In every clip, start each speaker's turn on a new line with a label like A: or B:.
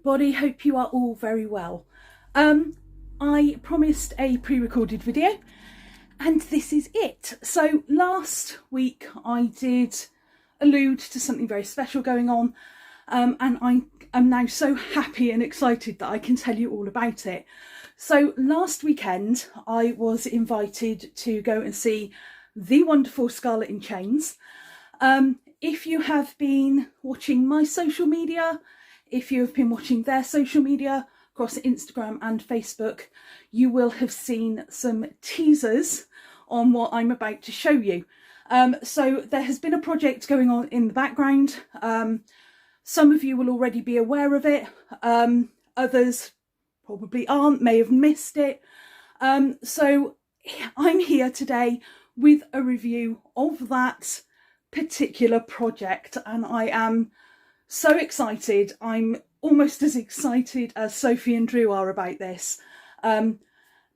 A: everybody, hope you are all very well. I promised a pre-recorded video and this is it. So last week I did allude to something very special going on, and I am now so happy and excited that I can tell you all about it. So last weekend I was invited to go and see the wonderful Scarlet in Chains. If you have been watching my social media, if you have been watching their social media across Instagram and Facebook, you will have seen some teasers on what I'm about to show you. So there has been a project going on in the background. Some of you will already be aware of it. Others probably aren't, may have missed it. So I'm here today with a review of that particular project, and I am so excited. I'm almost as excited as Sophie and Drew are about this,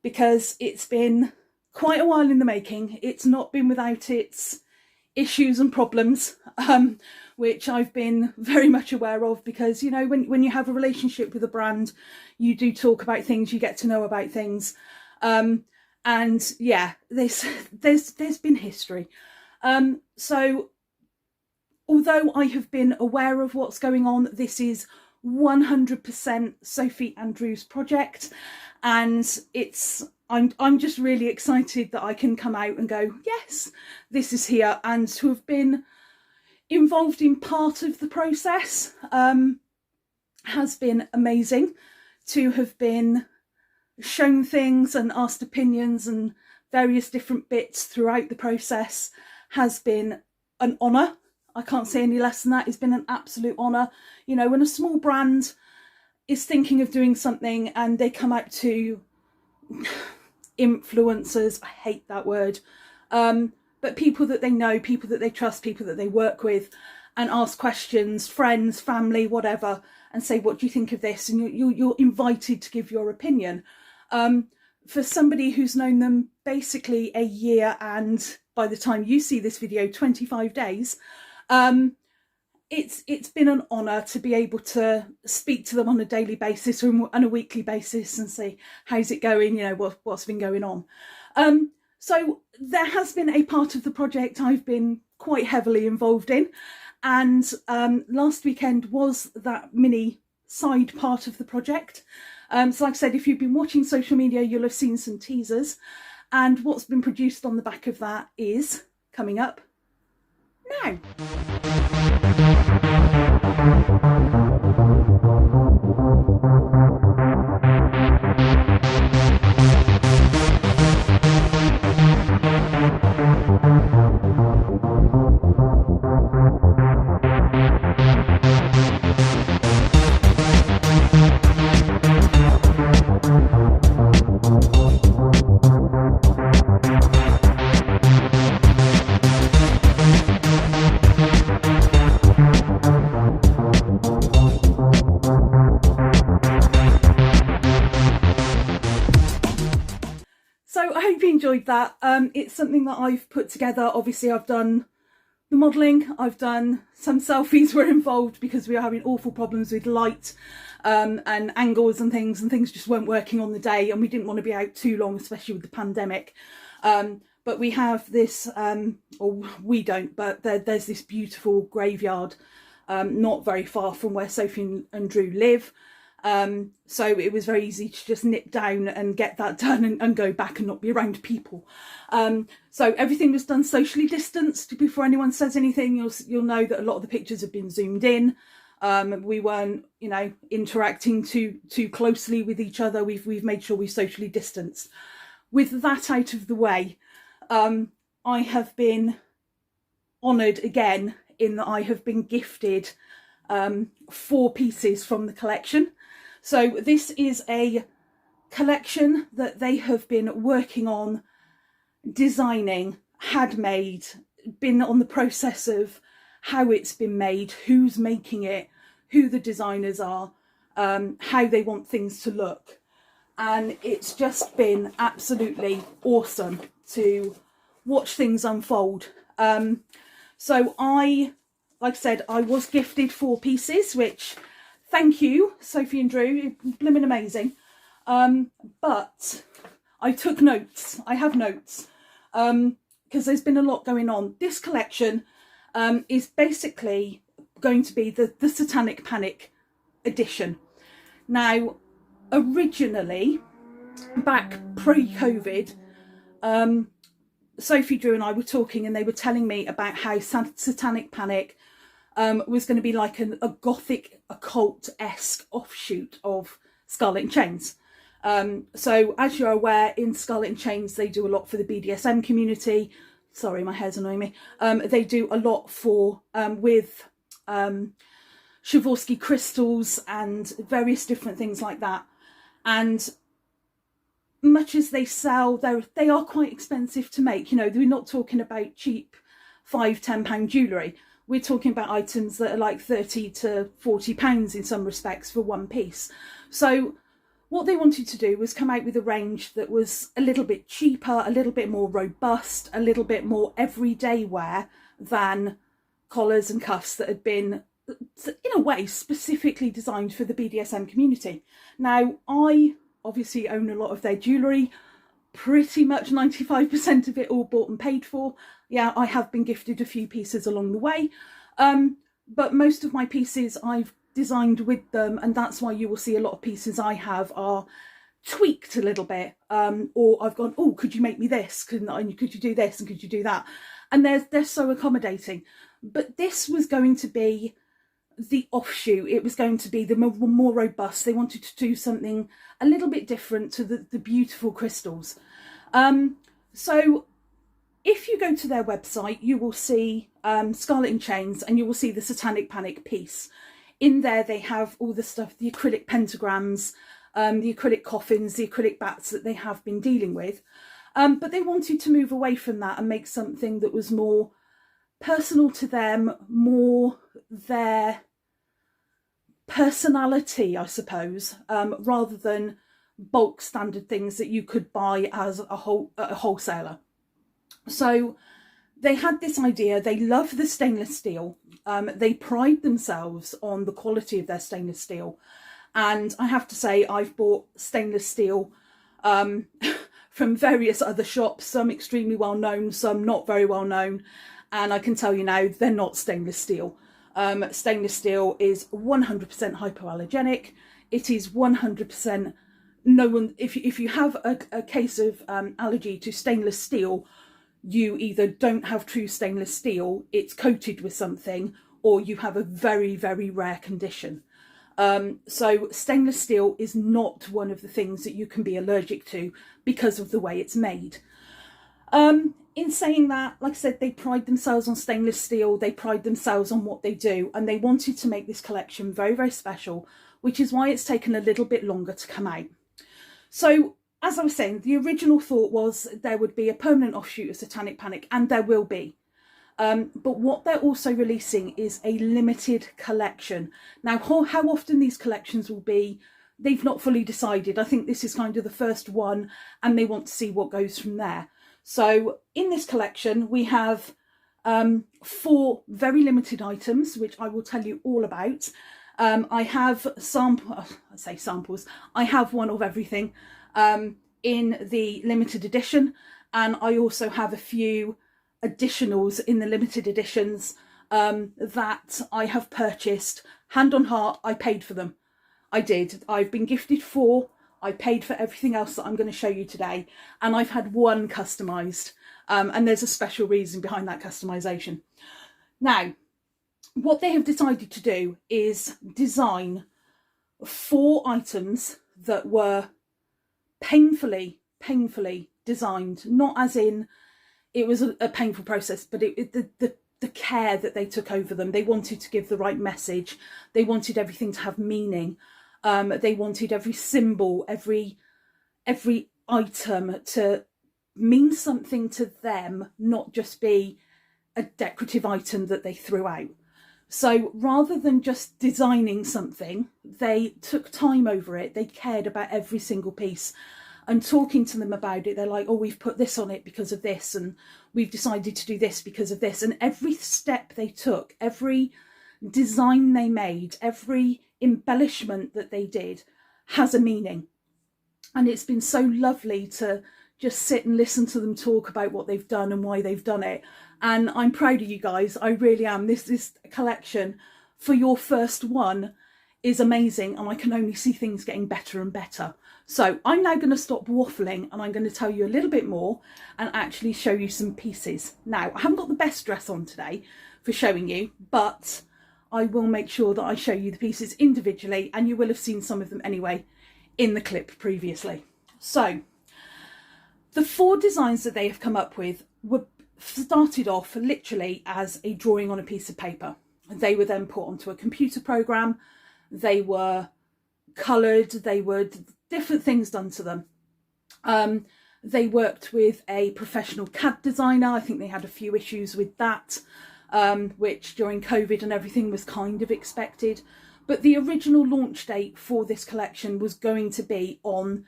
A: because it's been quite a while in the making. It's not been without its issues and problems, which I've been very much aware of, because, you know, when you have a relationship with a brand, you do talk about things, you get to know about things. And yeah, there's been history. So although I have been aware of what's going on, this is 100% Sophie and Drew's project, and I'm just really excited that I can come out and go, yes, this is here, and to have been involved in part of the process has been amazing. To have been shown things and asked opinions and various different bits throughout the process has been an honour. I can't say any less than that. It's been an absolute honour. You know, when a small brand is thinking of doing something and they come out to influencers, I hate that word, but people that they know, people that they trust, people that they work with, and ask questions, friends, family, whatever, and say, what do you think of this? And you're invited to give your opinion. For somebody who's known them basically a year, and by the time you see this video, 25 days, it's been an honour to be able to speak to them on a daily basis or on a weekly basis and say, how's it going? You know, what's been going on? So there has been a part of the project I've been quite heavily involved in, and last weekend was that mini side part of the project. So like I said, if you've been watching social media, you'll have seen some teasers, and what's been produced on the back of that is coming up now. So I hope you enjoyed that. It's something that I've put together. Obviously I've done the modelling, I've done some selfies were involved because we were having awful problems with light and angles and things just weren't working on the day, and we didn't want to be out too long, especially with the pandemic. But we have this, or we don't, but there's this beautiful graveyard not very far from where Sophie and Drew live. So it was very easy to just nip down and get that done and go back and not be around people. So everything was done socially distanced. Before anyone says anything, you'll know that a lot of the pictures have been zoomed in. We weren't, you know, interacting too closely with each other. We've made sure we socially distanced. With that out of the way, I have been honoured again in that I have been gifted 4 pieces from the collection. So this is a collection that they have been working on, designing, had made, been on the process of how it's been made, who's making it, who the designers are, how they want things to look. And it's just been absolutely awesome to watch things unfold. So like I said, I was gifted 4 pieces, which thank you, Sophie and Drew, you're blooming amazing. But I took notes, I have notes, because there's been a lot going on. This collection is basically going to be the Satanic Panic edition. Now, originally, back pre-COVID, Sophie, Drew and I were talking, and they were telling me about how Satanic Panic was going to be like a gothic occult-esque offshoot of Scarlet and Chains. So as you're aware, in Scarlet and Chains, they do a lot for the BDSM community. Sorry, my hair's annoying me. They do a lot for with Swarovski crystals and various different things like that. And much as they sell, they are quite expensive to make. You know, we're not talking about cheap £5-10 jewellery. We're talking about items that are like £30 to £40 in some respects for one piece. So what they wanted to do was come out with a range that was a little bit cheaper, a little bit more robust, a little bit more everyday wear than collars and cuffs that had been, in a way, specifically designed for the BDSM community. Now, I obviously own a lot of their jewellery, pretty much 95% of it all bought and paid for. Yeah, I have been gifted a few pieces along the way, but most of my pieces I've designed with them, and that's why you will see a lot of pieces I have are tweaked a little bit, or I've gone, oh, could you make me this? Could you do this? And could you do that? And they're so accommodating. But this was going to be the offshoot. It was going to be the more robust. They wanted to do something a little bit different to the beautiful crystals. So if you go to their website, you will see Scarlet and Chains, and you will see the Satanic Panic piece. In there, they have all the stuff, the acrylic pentagrams, the acrylic coffins, the acrylic bats that they have been dealing with. But they wanted to move away from that and make something that was more personal to them, more their personality, I suppose, rather than bulk standard things that you could buy as a wholesaler. So they had this idea. They love the stainless steel. They pride themselves on the quality of their stainless steel. And I have to say, I've bought stainless steel from various other shops, some extremely well known, some not very well known. And I can tell you now, they're not stainless steel. Stainless steel is 100% hypoallergenic. It is 100% if you have a case of allergy to stainless steel, you either don't have true stainless steel, it's coated with something, or you have a very, very rare condition. So stainless steel is not one of the things that you can be allergic to because of the way it's made. In saying that, like I said, they pride themselves on stainless steel, they pride themselves on what they do, and they wanted to make this collection very, very special, which is why it's taken a little bit longer to come out. So, as I was saying, the original thought was there would be a permanent offshoot of Satanic Panic, and there will be. But what they're also releasing is a limited collection. Now, how often these collections will be, they've not fully decided. I think this is kind of the first one, and they want to see what goes from there. So in this collection, we have 4 very limited items, which I will tell you all about. I have samples. I have one of everything in the limited edition, and I also have a few additionals in the limited editions that I have purchased. Hand on heart, I paid for them. I did. I've been gifted 4. I paid for everything else that I'm going to show you today, and I've had 1 customised, and there's a special reason behind that customisation. Now, what they have decided to do is design 4 items that were painfully designed, not as in it was a painful process, but the care that they took over them. They wanted to give the right message. They wanted everything to have meaning. They wanted every symbol, every item to mean something to them, not just be a decorative item that they threw out. So rather than just designing something, they took time over it. They cared about every single piece. And talking to them about it, they're like, oh, we've put this on it because of this, and we've decided to do this because of this. And every step they took, every design they made, every embellishment that they did has a meaning. And it's been so lovely to just sit and listen to them talk about what they've done and why they've done it. And I'm proud of you guys. I really am. This collection, for your first one, is amazing. And I can only see things getting better and better. So I'm now going to stop waffling and I'm going to tell you a little bit more and actually show you some pieces. Now, I haven't got the best dress on today for showing you, but I will make sure that I show you the pieces individually, and you will have seen some of them anyway in the clip previously. So the 4 designs that they have come up with were started off literally as a drawing on a piece of paper. They were then put onto a computer program. They were coloured. They were different things done to them. They worked with a professional CAD designer. I think they had a few issues with that, which during COVID and everything was kind of expected. But the original launch date for this collection was going to be on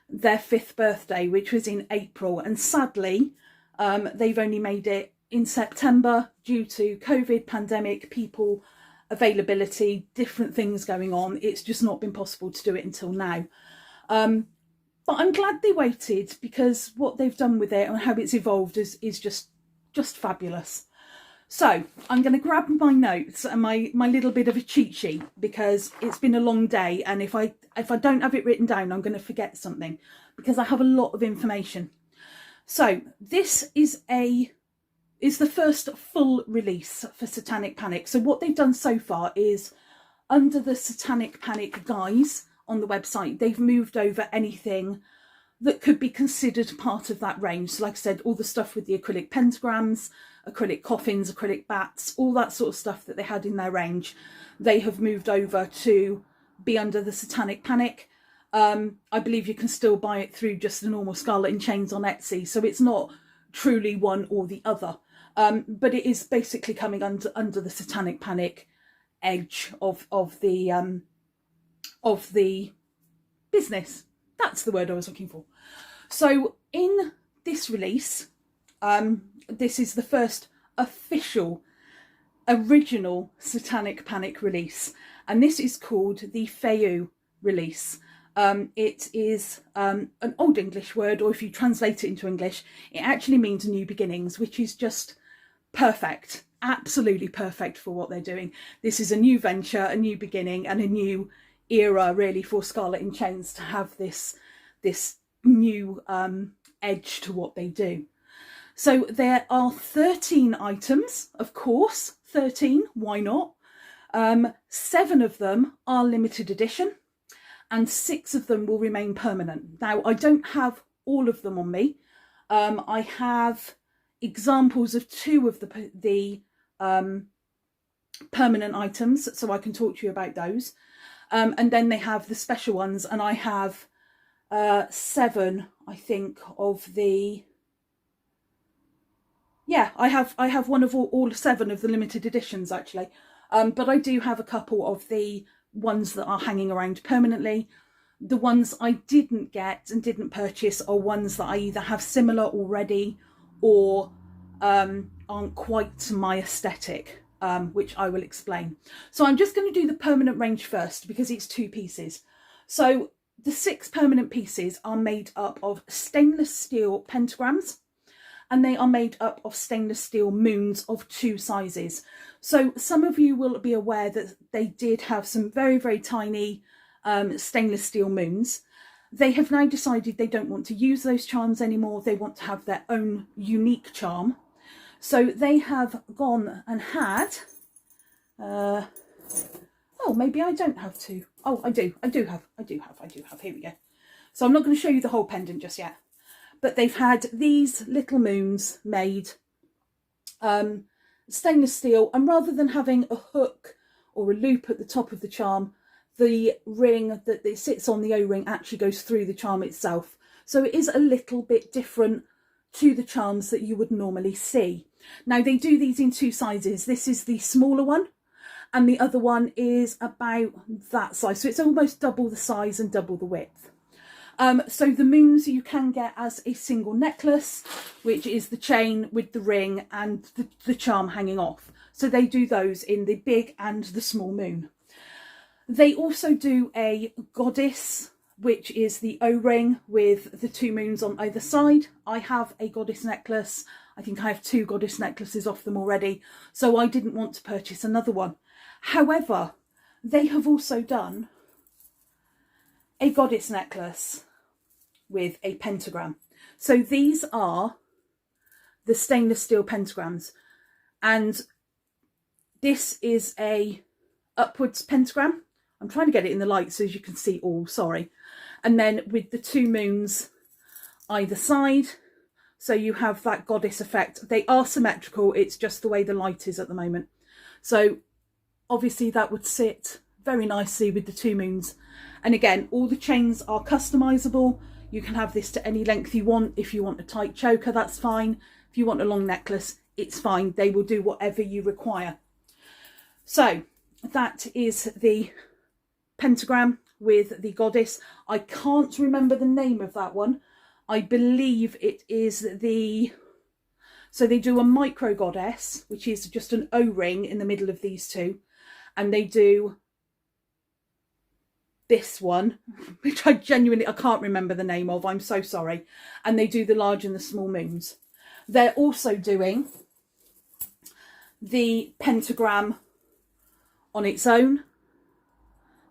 A: their 5th birthday, which was in April. And sadly, they've only made it in September due to COVID, pandemic, people availability, different things going on. It's just not been possible to do it until now. But I'm glad they waited, because what they've done with it and how it's evolved is just fabulous. So I'm going to grab my notes and my little bit of a cheat sheet, because it's been a long day, and if I don't have it written down, I'm going to forget something, because I have a lot of information. So this is the first full release for Satanic Panic. So what they've done so far is, under the Satanic Panic guise on the website, they've moved over anything that could be considered part of that range. So like I said, all the stuff with the acrylic pentagrams, acrylic coffins, acrylic bats, all that sort of stuff that they had in their range, they have moved over to be under the Satanic Panic. I believe you can still buy it through just the normal Scarlet in Chains on Etsy, so it's not truly one or the other, but it is basically coming under the Satanic Panic edge of the business. That's the word I was looking for. So in this release, this is the first official original Satanic Panic release, and this is called the Fehu release. It is an old English word, or if you translate it into English, it actually means new beginnings, which is just perfect, absolutely perfect for what they're doing. This is a new venture, a new beginning, and a new era really for Scarlet in Chains to have this new edge to what they do. So there are 13 items, of course, 13, why not? 7 of them are limited edition, and 6 of them will remain permanent. Now, I don't have all of them on me. I have examples of 2 of the permanent items, so I can talk to you about those. And then they have the special ones, and I have 7, I think, of the... Yeah, I have one of all 7 of the limited editions, actually. But I do have a couple of the ones that are hanging around permanently. The ones I didn't get and didn't purchase are ones that I either have similar already or aren't quite to my aesthetic, which I will explain. So I'm just going to do the permanent range first, because it's 2 pieces. So the 6 permanent pieces are made up of stainless steel pentagrams, and they are made up of stainless steel moons of 2 sizes. So some of you will be aware that they did have some very, very tiny stainless steel moons. They have now decided they don't want to use those charms anymore. They want to have their own unique charm. So they have gone and had, oh, maybe I don't have 2. Oh, I do have, here we go. So I'm not going to show you the whole pendant just yet. But they've had these little moons made, stainless steel, and rather than having a hook or a loop at the top of the charm, the ring that it sits on, the O-ring, actually goes through the charm itself. So it is a little bit different to the charms that you would normally see. Now, they do these in 2 sizes. This is the smaller one, and the other one is about that size. So it's almost double the size and double the width. So the moons you can get as a single necklace, which is the chain with the ring and the charm hanging off. So they do those in the big and the small moon. They also do a goddess, which is the O-ring with the 2 moons on either side. I have a goddess necklace. I think I have 2 goddess necklaces off them already, so I didn't want to purchase another one. However, they have also done a goddess necklace with a pentagram. So these are the stainless steel pentagrams, and this is a upwards pentagram. I'm trying to get it in the light so as you can see all, sorry. And then with the 2 moons either side, so you have that goddess effect. They are symmetrical, it's just the way the light is at the moment. So obviously that would sit very nicely with the 2 moons. And again, all the chains are customizable. You can have this to any length you want. If you want a tight choker, that's fine. If you want a long necklace, it's fine. They will do whatever you require. So that is the pentagram with the goddess. I can't remember the name of that one. I believe it is the... So they do a micro goddess, which is just an O-ring in the middle of these 2. And they do this one, which I can't remember the name of. I'm so sorry. And they do the large and the small moons. They're also doing the pentagram on its own.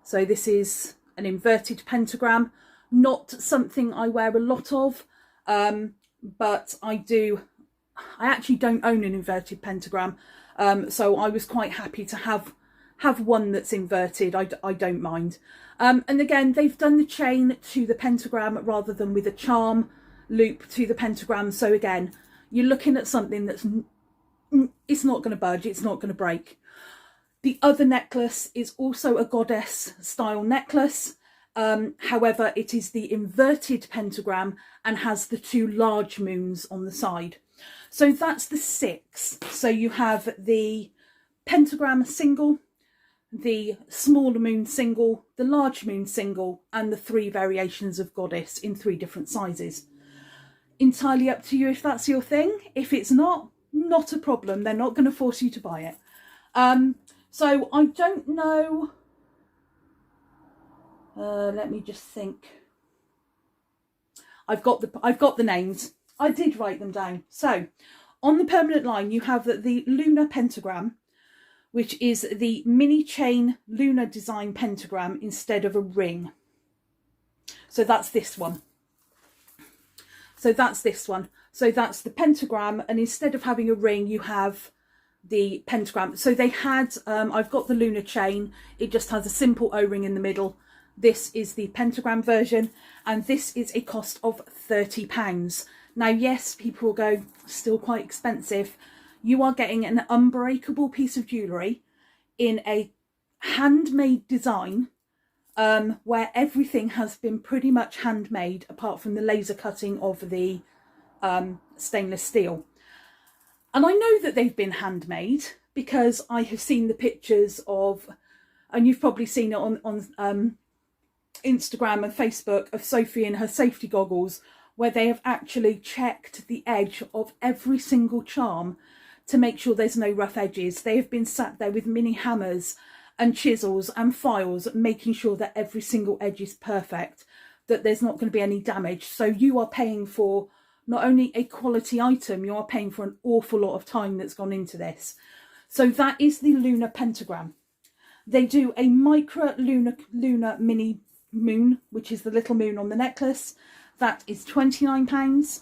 A: So this is an inverted pentagram, not something I wear a lot of, but I actually don't own an inverted pentagram, so I was quite happy to have one that's inverted. I don't mind. And again, they've done the chain to the pentagram rather than with a charm loop to the pentagram. So again, you're looking at something that's, it's not going to budge, it's not going to break. The other necklace is also a goddess style necklace. However, it is the inverted pentagram and has the 2 large moons on the side. So that's the 6. So you have the pentagram single, the smaller moon single, the large moon single, and the 3 variations of goddess in 3 different sizes. Entirely up to you if that's your thing. If it's not a problem. They're not going to force you to buy it. So I don't know. Let me just think. I've got the names. I did write them down. So on the permanent line, you have the lunar pentagram, which is the mini chain lunar design pentagram instead of a ring. So that's this one. So that's this one. So that's the pentagram, and instead of having a ring, you have the pentagram. So they had, I've got the lunar chain. It just has a simple O-ring in the middle. This is the pentagram version, and this is a cost of £30. Now, yes, people will go, still quite expensive. You are getting an unbreakable piece of jewellery in a handmade design, where everything has been pretty much handmade apart from the laser cutting of the stainless steel. And I know that they've been handmade because I have seen the pictures of, and you've probably seen it on Instagram and Facebook, of Sophie in her safety goggles, where they have actually checked the edge of every single charm to make sure there's no rough edges. They have been sat there with mini hammers and chisels and files, making sure that every single edge is perfect, that there's not going to be any damage. So you are paying for not only a quality item, you are paying for an awful lot of time that's gone into this. So that is the lunar pentagram. They do a micro lunar mini moon, which is the little moon on the necklace. That is £29.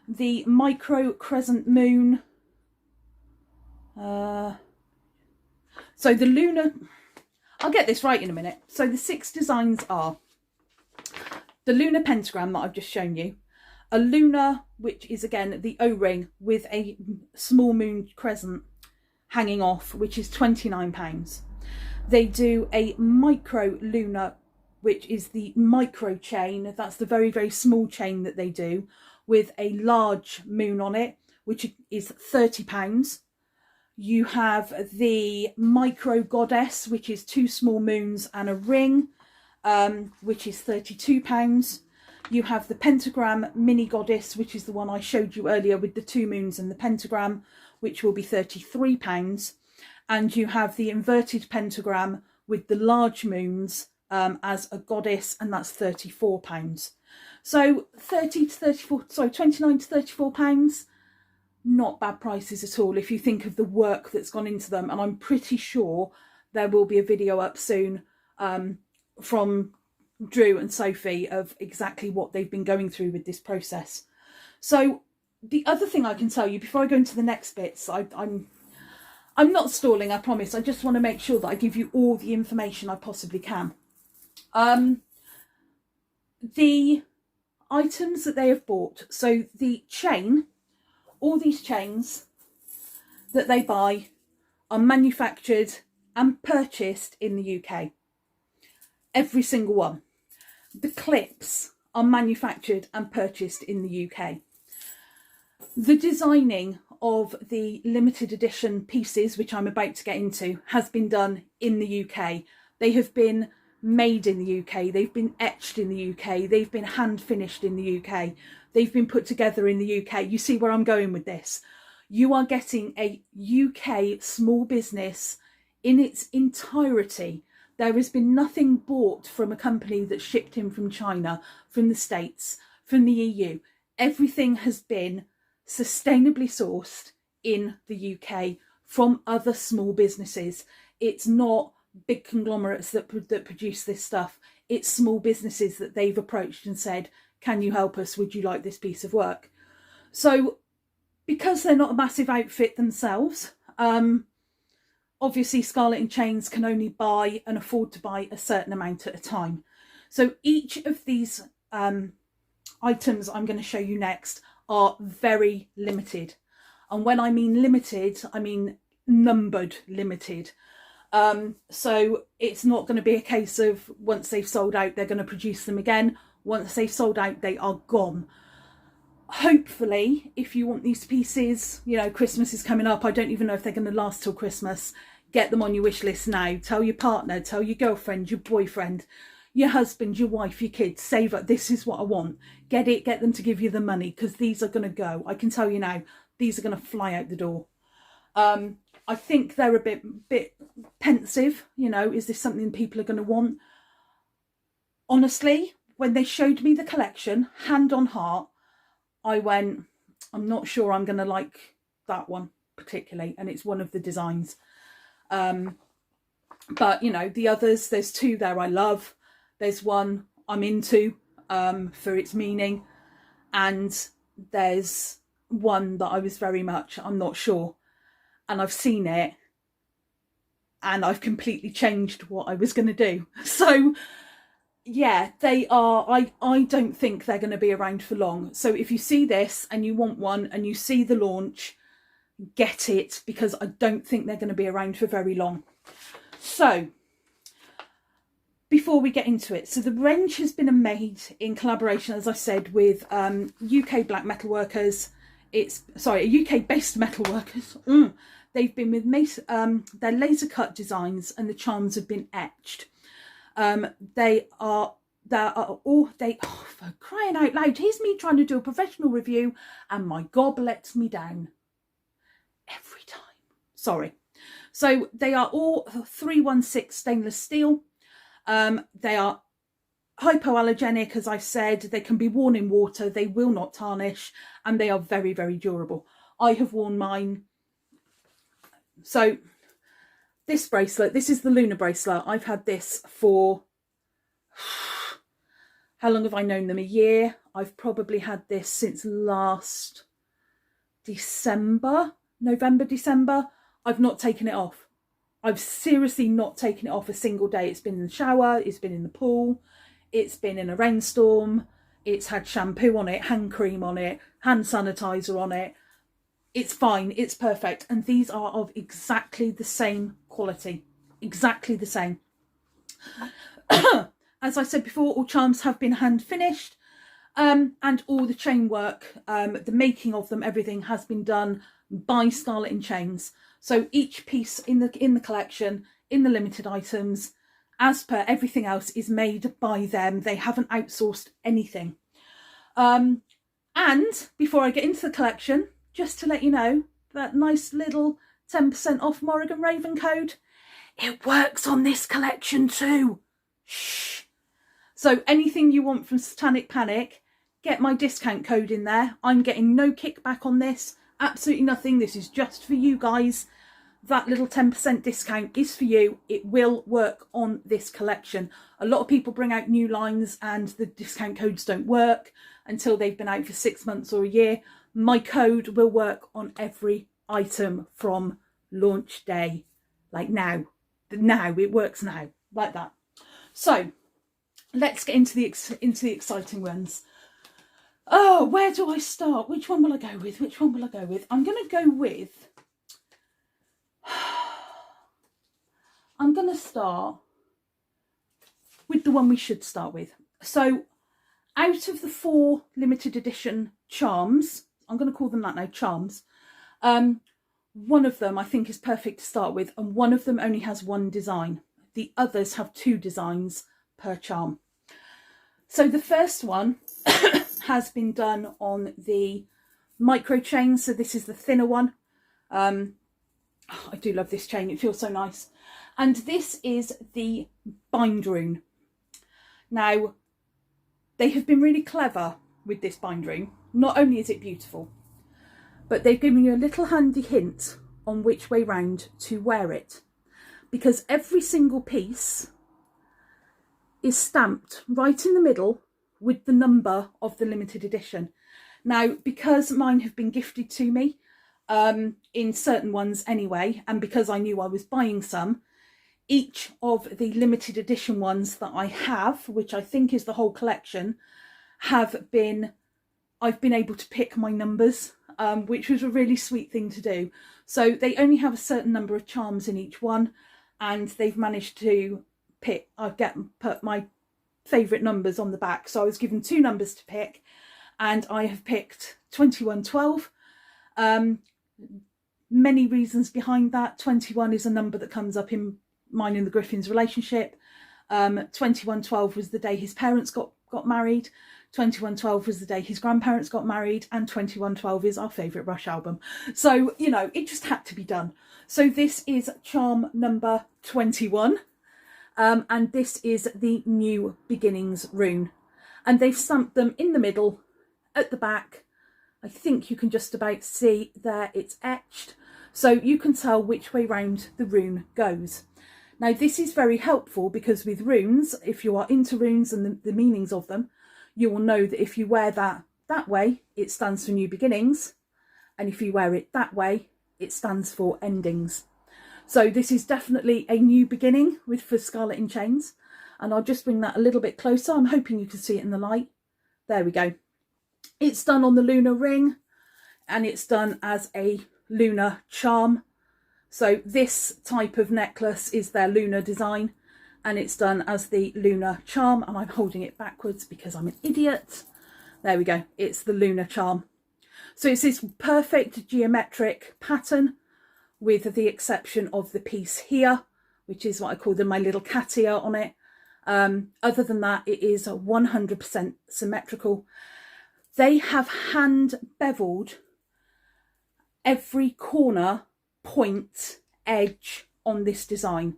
A: The micro crescent moon. So the lunar, I'll get this right in a minute. So the 6 designs are the lunar pentagram that I've just shown you, a lunar, which is again the O-ring with a small moon crescent hanging off, which is £29. They do a micro lunar, which is the micro chain. That's the very, very small chain that they do with a large moon on it, which is £30. You have the micro goddess, which is 2 small moons and a ring, which is £32. You have the pentagram mini goddess, which is the one I showed you earlier with the 2 moons and the pentagram, which will be £33. And you have the inverted pentagram with the large moons as a goddess, and that's £34. So 30 to 34, sorry, 29 to 34 pounds, not bad prices at all if you think of the work that's gone into them. And I'm pretty sure there will be a video up soon from Drew and Sophie of exactly what they've been going through with this process. So the other thing I can tell you before I go into the next bits, I'm not stalling, I promise. I just want to make sure that I give you all the information I possibly can. The items that they have bought, so the chain, all these chains that they buy are manufactured and purchased in the UK. Every single one. The clips are manufactured and purchased in the UK. The designing of the limited edition pieces, which I'm about to get into, has been done in the UK. They have been made in the UK. They've been etched in the UK. They've been hand finished in the UK. They've been put together in the UK. You see where I'm going with this? You are getting a UK small business in its entirety. There has been nothing bought from a company that shipped in from China, from the States, from the EU. Everything has been sustainably sourced in the UK from other small businesses. It's not big conglomerates that produce this stuff. It's small businesses that they've approached and said, can you help us? Would you like this piece of work? So because they're not a massive outfit themselves, obviously Scarlet and Chains can only buy and afford to buy a certain amount at a time. So each of these items I'm going to show you next are very limited. And when I mean limited, I mean numbered limited. So it's not going to be a case of once they've sold out, they're going to produce them again. Once they've sold out, they are gone. Hopefully, if you want these pieces, you know, Christmas is coming up. I don't even know if they're going to last till Christmas. Get them on your wish list now. Tell your partner, tell your girlfriend, your boyfriend, your husband, your wife, your kids, save up. This is what I want. Get it, get them to give you the money, because these are going to go. I can tell you now, these are going to fly out the door. I think they're a bit pensive. You know, is this something people are going to want? Honestly, when they showed me the collection, hand on heart, I went, I'm not sure I'm going to like that one particularly. And it's one of the designs. But, you know, the others, there's two there I love. There's one I'm into for its meaning. And there's one that I was very much, I'm not sure. And I've seen it. And I've completely changed what I was going to do. So, yeah, they are, I don't think they're going to be around for long. So if you see this and you want one and you see the launch, get it, because I don't think they're going to be around for very long. So before we get into it, so the range has been made in collaboration, as I said, with UK black metalworkers. It's, sorry, UK based metalworkers. They've been with their laser cut designs, and the charms have been etched. They are all, for crying out loud, here's me trying to do a professional review and my gob lets me down every time. Sorry. So they are all 316 stainless steel. They are hypoallergenic, as I said. They can be worn in water. They will not tarnish, and they are very, very durable. I have worn mine. So this bracelet, this is the lunar bracelet. I've had this for, how long have I known them? A year. I've probably had this since last December, November, December. I've not taken it off. I've seriously not taken it off a single day. It's been in the shower, it's been in the pool, it's been in a rainstorm, it's had shampoo on it, hand cream on it, hand sanitizer on it. It's fine, it's perfect. And these are of exactly the same quality, exactly the same. As I said before, all charms have been hand finished, and all the chain work, the making of them, everything has been done by Scarlet and Chains. So each piece in the collection, in the limited items, as per everything else, is made by them. They haven't outsourced anything. And before I get into the collection, just to let you know, that nice little 10% off Morrigan Raven code, it works on this collection too. Shh. So anything you want from Satanic Panic, get my discount code in there. I'm getting no kickback on this. Absolutely nothing. This is just for you guys. That little 10% discount is for you. It will work on this collection. A lot of people bring out new lines and the discount codes don't work until they've been out for 6 months or a year. My code will work on every item from launch day. Like now. Now, it works now. Like that. So, let's get into the exciting ones. Oh, where do I start? Which one will I go with? Which one will I go with? I'm going to go with... I'm going to start with the one we should start with. So, out of the 4 limited edition charms, I'm going to call them that now, charms, one of them I think is perfect to start with, and one of them only has 1 design. The others have 2 designs per charm. So the first one has been done on the micro chain, so this is the thinner one. I do love this chain, it feels so nice. And this is the bind rune. Now, they have been really clever with this bind rune. Not only is it beautiful, but they've given you a little handy hint on which way round to wear it. Because every single piece is stamped right in the middle with the number of the limited edition. Now, because mine have been gifted to me, in certain ones anyway, and because I knew I was buying some, each of the limited edition ones that I have, which I think is the whole collection, I've been able to pick my numbers, which was a really sweet thing to do. So they only have a certain number of charms in each one, and they've managed to put my favourite numbers on the back. So I was given 2 numbers to pick, and I have picked 2112. Many reasons behind that. 21 is a number that comes up in mine and the Griffin's relationship. 2112 was the day his parents got married. 2112 was the day his grandparents got married, and 2112 is our favourite Rush album. So, you know, it just had to be done. So this is charm number 21, and this is the New Beginnings rune. And they've stamped them in the middle, at the back. I think you can just about see there it's etched, so you can tell which way round the rune goes. Now this is very helpful because with runes, if you are into runes and the meanings of them, you will know that if you wear that way, it stands for new beginnings, and if you wear it that way, it stands for endings. So this is definitely a new beginning for Scarlet in Chains, and I'll just bring that a little bit closer. I'm hoping you can see it in the light. There we go. It's done on the lunar ring, and it's done as a lunar charm. So this type of necklace is their lunar design, and it's done as the lunar charm, and I'm holding it backwards because I'm an idiot. There we go, it's the lunar charm. So it's this perfect geometric pattern, with the exception of the piece here, which is what I call my little cat ear on it. Other than that, it is 100% symmetrical. They have hand beveled every corner, point, edge on this design.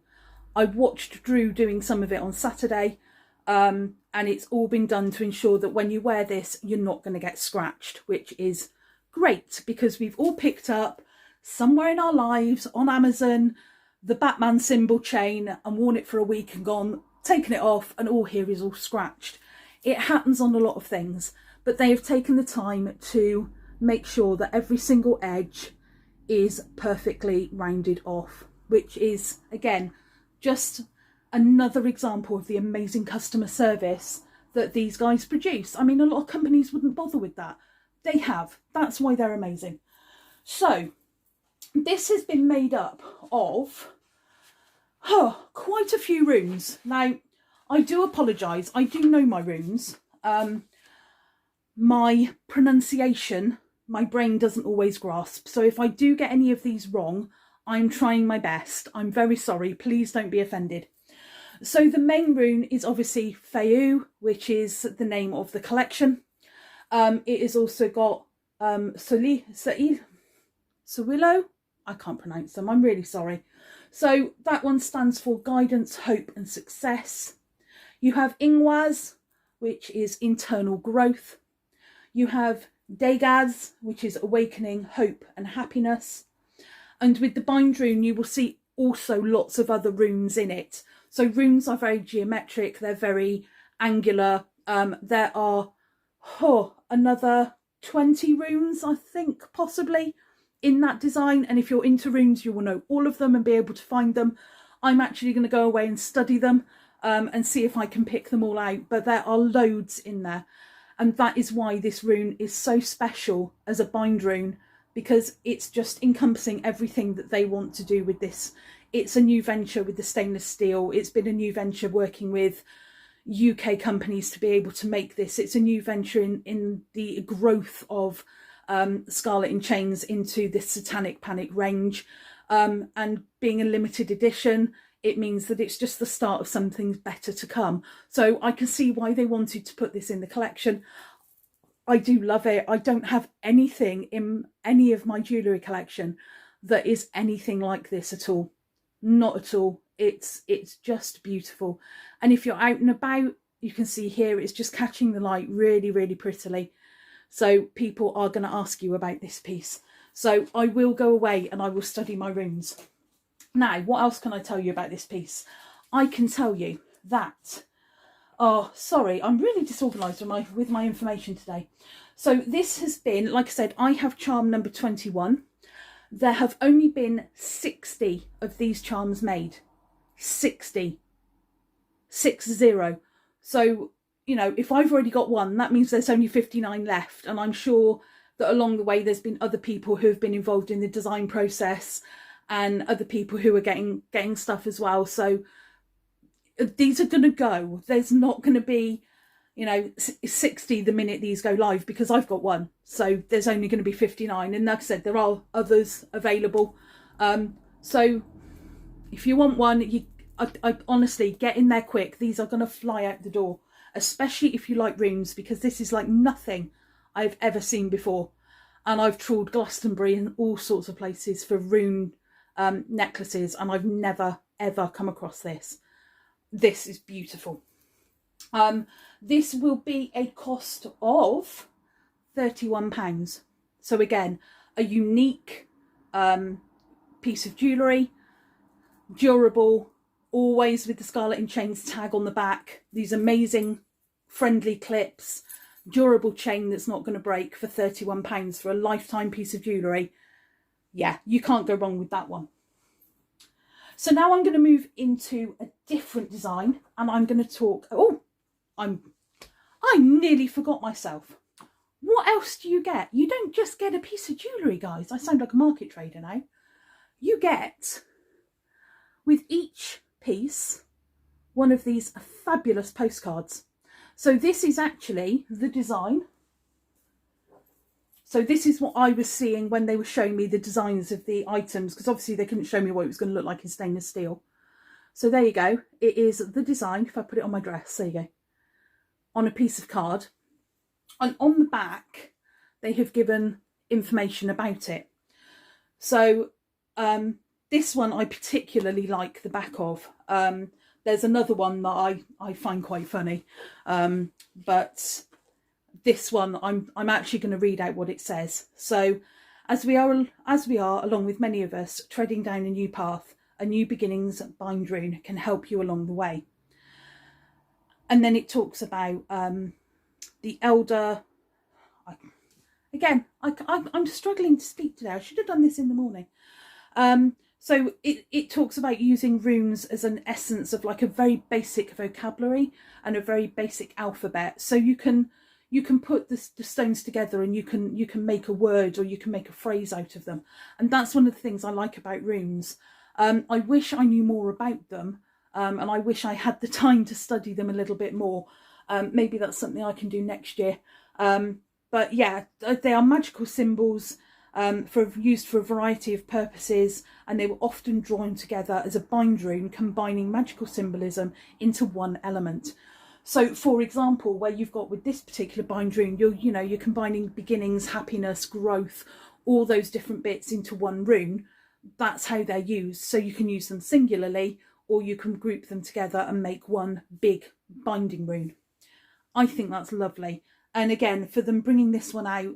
A: I watched Drew doing some of it on Saturday, and it's all been done to ensure that when you wear this, you're not going to get scratched, which is great because we've all picked up somewhere in our lives on Amazon the Batman symbol chain and worn it for a week and gone, taken it off, and all here is all scratched. It happens on a lot of things, but they have taken the time to make sure that every single edge is perfectly rounded off, which is, again, just another example of the amazing customer service that these guys produce. I mean, a lot of companies wouldn't bother with that. They have. That's why they're amazing. So this has been made up of quite a few runes. Now, I do apologise. I do know my runes. My pronunciation, my brain doesn't always grasp. So if I do get any of these wrong, I'm trying my best. I'm very sorry. Please don't be offended. So the main rune is obviously Fehu, which is the name of the collection. It has also got Sawilo, I can't pronounce them, I'm really sorry. So that one stands for guidance, hope and success. You have Ingwaz, which is internal growth. You have Degaz, which is awakening, hope and happiness. And with the bind rune, you will see also lots of other runes in it. So runes are very geometric, they're very angular. There are another 20 runes, I think, possibly, in that design. And if you're into runes, you will know all of them and be able to find them. I'm actually going to go away and study them and see if I can pick them all out. But there are loads in there. And that is why this rune is so special as a bind rune, because it's just encompassing everything that they want to do with this. It's a new venture with the stainless steel. It's been a new venture working with UK companies to be able to make this. It's a new venture in the growth of Scarlet in Chains into this Satanic Panic range. And being a limited edition, it means that it's just the start of something better to come. So I can see why they wanted to put this in the collection. I do love it. I don't have anything in any of my jewellery collection that is anything like this at all. Not at all. It's just beautiful. And if you're out and about, you can see here it's just catching the light really, really prettily. So people are going to ask you about this piece. So I will go away and I will study my runes. Now, what else can I tell you about this piece? I can tell you that... Oh, sorry, I'm really disorganised with my information today. So this has been, like I said, I have charm number 21. There have only been 60 of these charms made. 60. 60. So, you know, if I've already got one, that means there's only 59 left. And I'm sure that along the way, there's been other people who have been involved in the design process and other people who are getting stuff as well. So these are going to go. There's not going to be, you know, 60 the minute these go live, because I've got one. So there's only going to be 59. And like I said, there are others available. So if you want one, I honestly, get in there quick. These are going to fly out the door, especially if you like runes, because this is like nothing I've ever seen before. And I've trawled Glastonbury and all sorts of places for rune necklaces, and I've never, ever come across this. This is beautiful. This will be a cost of £31. So again, a unique piece of jewellery, durable, always with the Scarlet in Chains tag on the back. These amazing friendly clips, durable chain that's not going to break for £31 for a lifetime piece of jewellery. Yeah, you can't go wrong with that one. So now I'm going to move into a different design, and I'm going to talk... Oh, I nearly forgot myself. What else do you get? You don't just get a piece of jewellery, guys. I sound like a market trader now. You get, with each piece, one of these fabulous postcards. So this is actually the design. So this is what I was seeing when they were showing me the designs of the items, because obviously they couldn't show me what it was going to look like in stainless steel. So there you go. It is the design. If I put it on my dress, there you go, on a piece of card. And on the back, they have given information about it. So this one I particularly like the back of. There's another one that I find quite funny, but this one I'm actually going to read out what it says. So as we are along with many of us treading down a new path, a new beginnings bind rune can help you along the way. And then it talks about the elder. I'm struggling to speak today. I should have done this in the morning. So it talks about using runes as an essence of like a very basic vocabulary and a very basic alphabet. So you can put the stones together and you can make a word, or you can make a phrase out of them. And that's one of the things I like about runes. I wish I knew more about them, and I wish I had the time to study them a little bit more. Maybe that's something I can do next year. But yeah, they are magical symbols used for a variety of purposes, and they were often drawn together as a bind rune, combining magical symbolism into one element. So, for example, where you've got with this particular bind rune, you're combining beginnings, happiness, growth, all those different bits into one rune. that's how they're used. So you can use them singularly, or you can group them together and make one big binding rune. I think that's lovely. And again, for them bringing this one out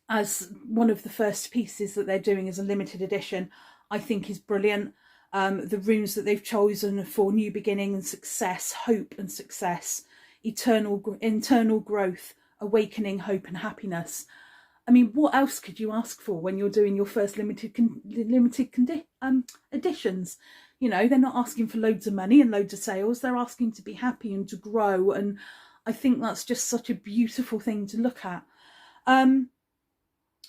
A: as one of the first pieces that they're doing as a limited edition, I think is brilliant. The runes that they've chosen for new beginning and success, hope and success, internal growth, awakening, hope and happiness. I mean, what else could you ask for when you're doing your first limited editions? You know, they're not asking for loads of money and loads of sales. They're asking to be happy and to grow. And I think that's just such a beautiful thing to look at.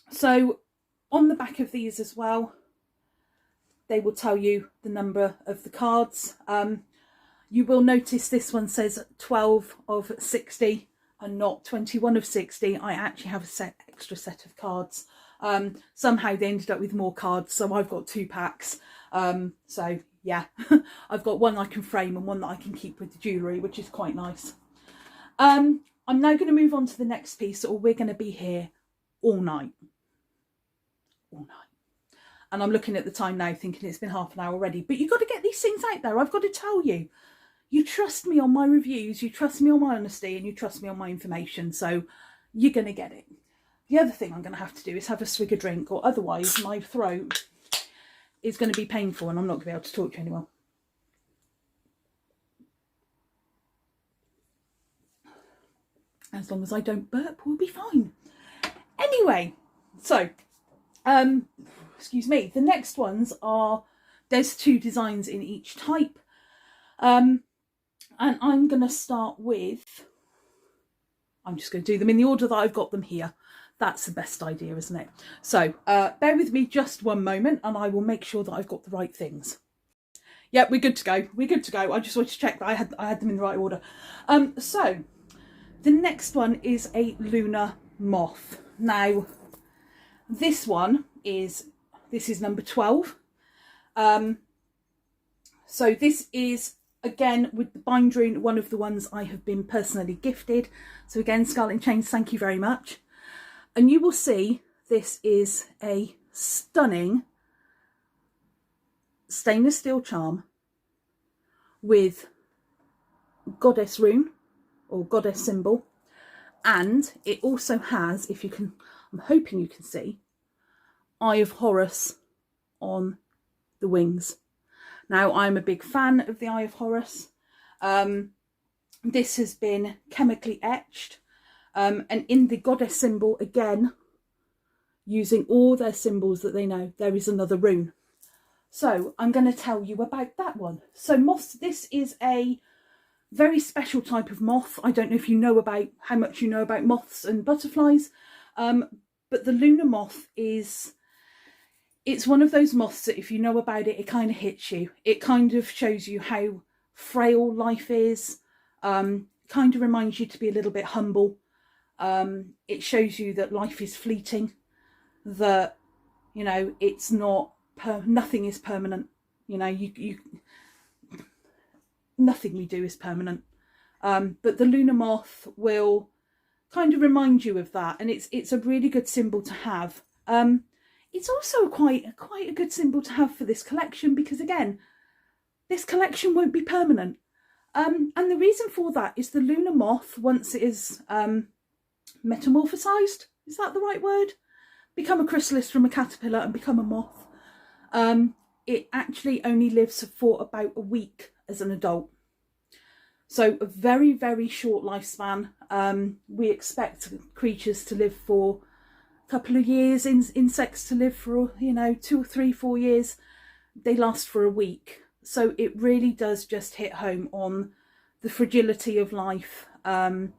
A: So on the back of these as well, they will tell you the number of the cards. You will notice this one says 12 of 60 and not 21 of 60. I actually have a extra set of cards. Somehow they ended up with more cards, so I've got 2 packs. So yeah, I've got one I can frame and one that I can keep with the jewellery, which is quite nice. I'm now going to move on to the next piece, or we're going to be here all night. All night. And I'm looking at the time now thinking it's been half an hour already, but you've got to get these things out there. I've got to tell you. You trust me on my reviews, you trust me on my honesty, and you trust me on my information, so you're going to get it. The other thing I'm going to have to do is have a swig of drink, or otherwise my throat is going to be painful and I'm not going to be able to talk to you anymore. As long as I don't burp, we'll be fine. Anyway, so, excuse me, the next ones are, there's 2 designs in each type. And I'm going to start with, I'm just going to do them in the order that I've got them here. That's the best idea, isn't it? So bear with me just one moment and I will make sure that I've got the right things. Yeah, we're good to go. We're good to go. I just wanted to check that I had them in the right order. So the next one is a lunar moth. Now, this is number 12. So this is, again, with the bind rune, one of the ones I have been personally gifted. So again, Scarlet Chains, thank you very much. And you will see this is a stunning stainless steel charm with goddess rune or goddess symbol. And it also has, if you can, I'm hoping you can see, Eye of Horus on the wings. Now, I'm a big fan of the Eye of Horus. This has been chemically etched. And in the goddess symbol, again, using all their symbols that they know, there is another rune. So I'm going to tell you about that one. So moths, this is a very special type of moth. I don't know if you know about how much you know about moths and butterflies, but the lunar moth is... It's one of those moths that if you know about it, it kind of hits you. It kind of shows you how frail life is. Kind of reminds you to be a little bit humble. It shows you that life is fleeting. That, you know, it's not, nothing is permanent. You know, nothing we do is permanent. But the lunar moth will kind of remind you of that. And it's a really good symbol to have. It's also quite a good symbol to have for this collection because, again, this collection won't be permanent. And the reason for that is the lunar moth, once it is metamorphosized, is that the right word? Become a chrysalis from a caterpillar and become a moth. It actually only lives for about a week as an adult. So a very, very short lifespan. We expect creatures to live for couple of years, insects to live for, you know, 2 or 3, 4 years. They last for a week. So it really does just hit home on the fragility of life. Quite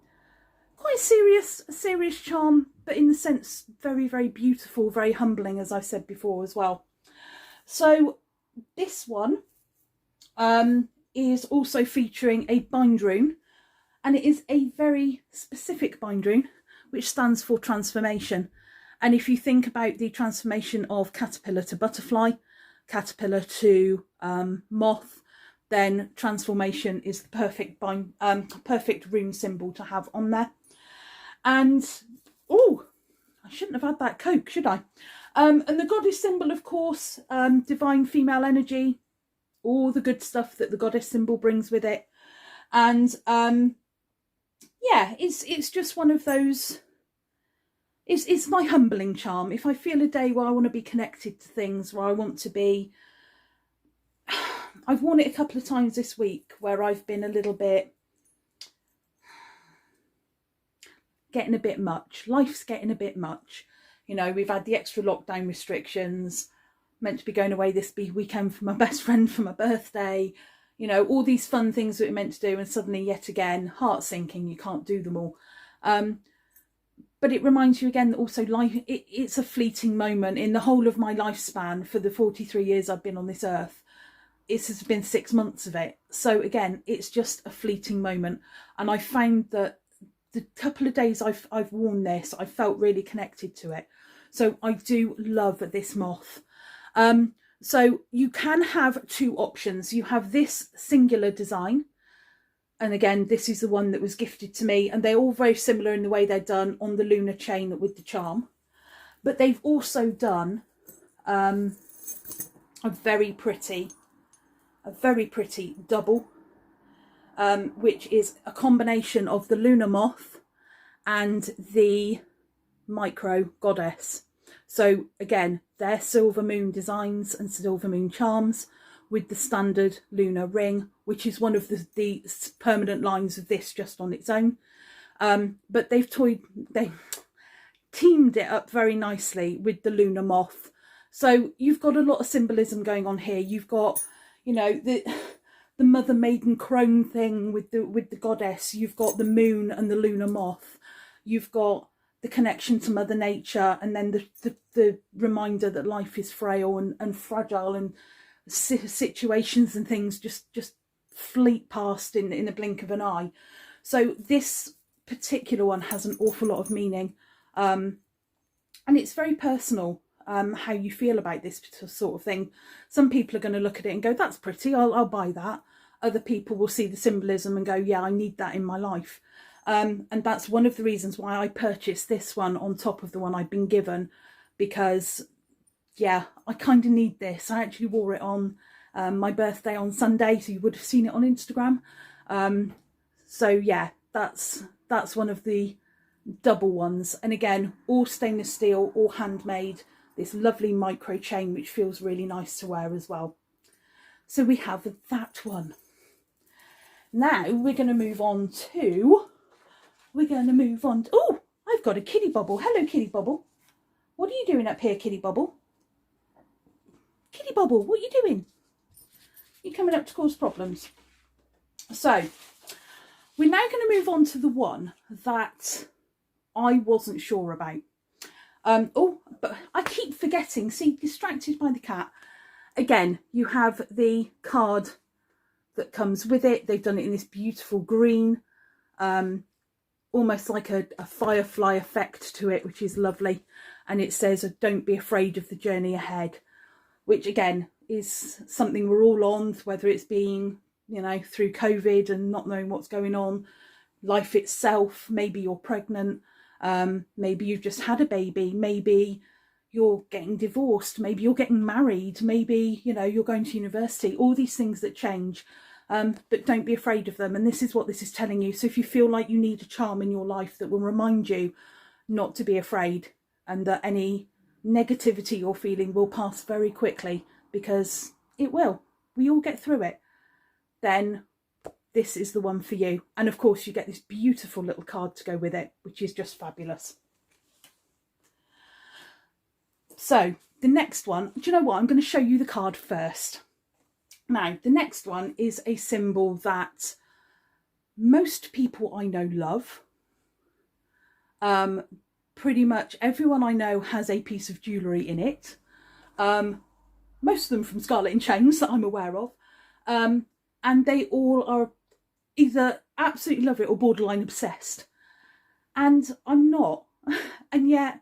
A: a serious charm, but in the sense very, very beautiful, very humbling, as I've said before as well. So this one is also featuring a bind rune, and it is a very specific bind rune which stands for transformation. And if you think about the transformation of caterpillar to butterfly, caterpillar to moth, then transformation is the perfect rune symbol to have on there. And, oh, I shouldn't have had that Coke, should I? And the goddess symbol, of course, divine female energy, all the good stuff that the goddess symbol brings with it. And yeah, it's just one of those, it's my humbling charm. If I feel a day where I want to be connected to things, where I want to be, I've worn it a couple of times this week where I've been a little bit, getting a bit much. Life's getting a bit much. You know, we've had the extra lockdown restrictions, meant to be going away this weekend for my best friend for my birthday. You know, all these fun things that we're meant to do, and suddenly yet again, heart sinking, you can't do them all. But it reminds you again that also life, it's a fleeting moment. In the whole of my lifespan, for the 43 years I've been on this earth, it has been 6 months of it. So again, it's just a fleeting moment. And I found that the couple of days I've worn this, I felt really connected to it. So I do love this moth. So you can have two options. You have this singular design. And again, this is the one that was gifted to me. And they're all very similar in the way they're done on the lunar chain with the charm. But they've also done a very pretty double, which is a combination of the lunar moth and the micro goddess. So again, they're silver moon designs and silver moon charms with the standard lunar ring, which is one of the permanent lines of this just on its own. But they teamed it up very nicely with the lunar moth. So you've got a lot of symbolism going on here. You've got, you know, the mother maiden crone thing with the goddess. You've got the moon and the lunar moth. You've got the connection to Mother Nature, and then the reminder that life is frail and fragile, and situations and things just fleet past in the blink of an eye. So this particular one has an awful lot of meaning, and it's very personal, how you feel about this sort of thing. Some people are going to look at it and go, that's pretty, I'll buy that. Other people will see the symbolism and go, yeah, I need that in my life. And that's one of the reasons why I purchased this one on top of the one I'd been given, because yeah, I kind of need this. I actually wore it on my birthday on Sunday, so you would have seen it on Instagram. So yeah, that's one of the double ones. And again, all stainless steel, all handmade, this lovely micro chain, which feels really nice to wear as well. So we have that one. Now we're going to move on to, oh, I've got a kitty bubble. Hello, kitty bubble. What are you doing up here, kitty bubble? Kitty bubble, what are you doing? You're coming up to cause problems. So we're now going to move on to the one that I wasn't sure about. Oh, but I keep forgetting. See, distracted by the cat. Again, you have the card that comes with it. They've done it in this beautiful green, almost like a firefly effect to it, which is lovely. And it says, don't be afraid of the journey ahead, which again is something we're all on, whether it's being, you know, through COVID and not knowing what's going on, life itself. Maybe you're pregnant, maybe you've just had a baby, maybe you're getting divorced, maybe you're getting married, maybe, you know, you're going to university, all these things that change. But don't be afraid of them. And this is what this is telling you. So if you feel like you need a charm in your life that will remind you not to be afraid, and that any negativity you're feeling will pass very quickly, because it will. We all get through it. Then this is the one for you. And of course you get this beautiful little card to go with it, which is just fabulous. So the next one, do you know what? I'm going to show you the card first. Now, the next one is a symbol that most people I know love. Pretty much everyone I know has a piece of jewellery in it. Most of them from Scarlet and Chains that I'm aware of. And they all are either absolutely love it or borderline obsessed. And I'm not. And yet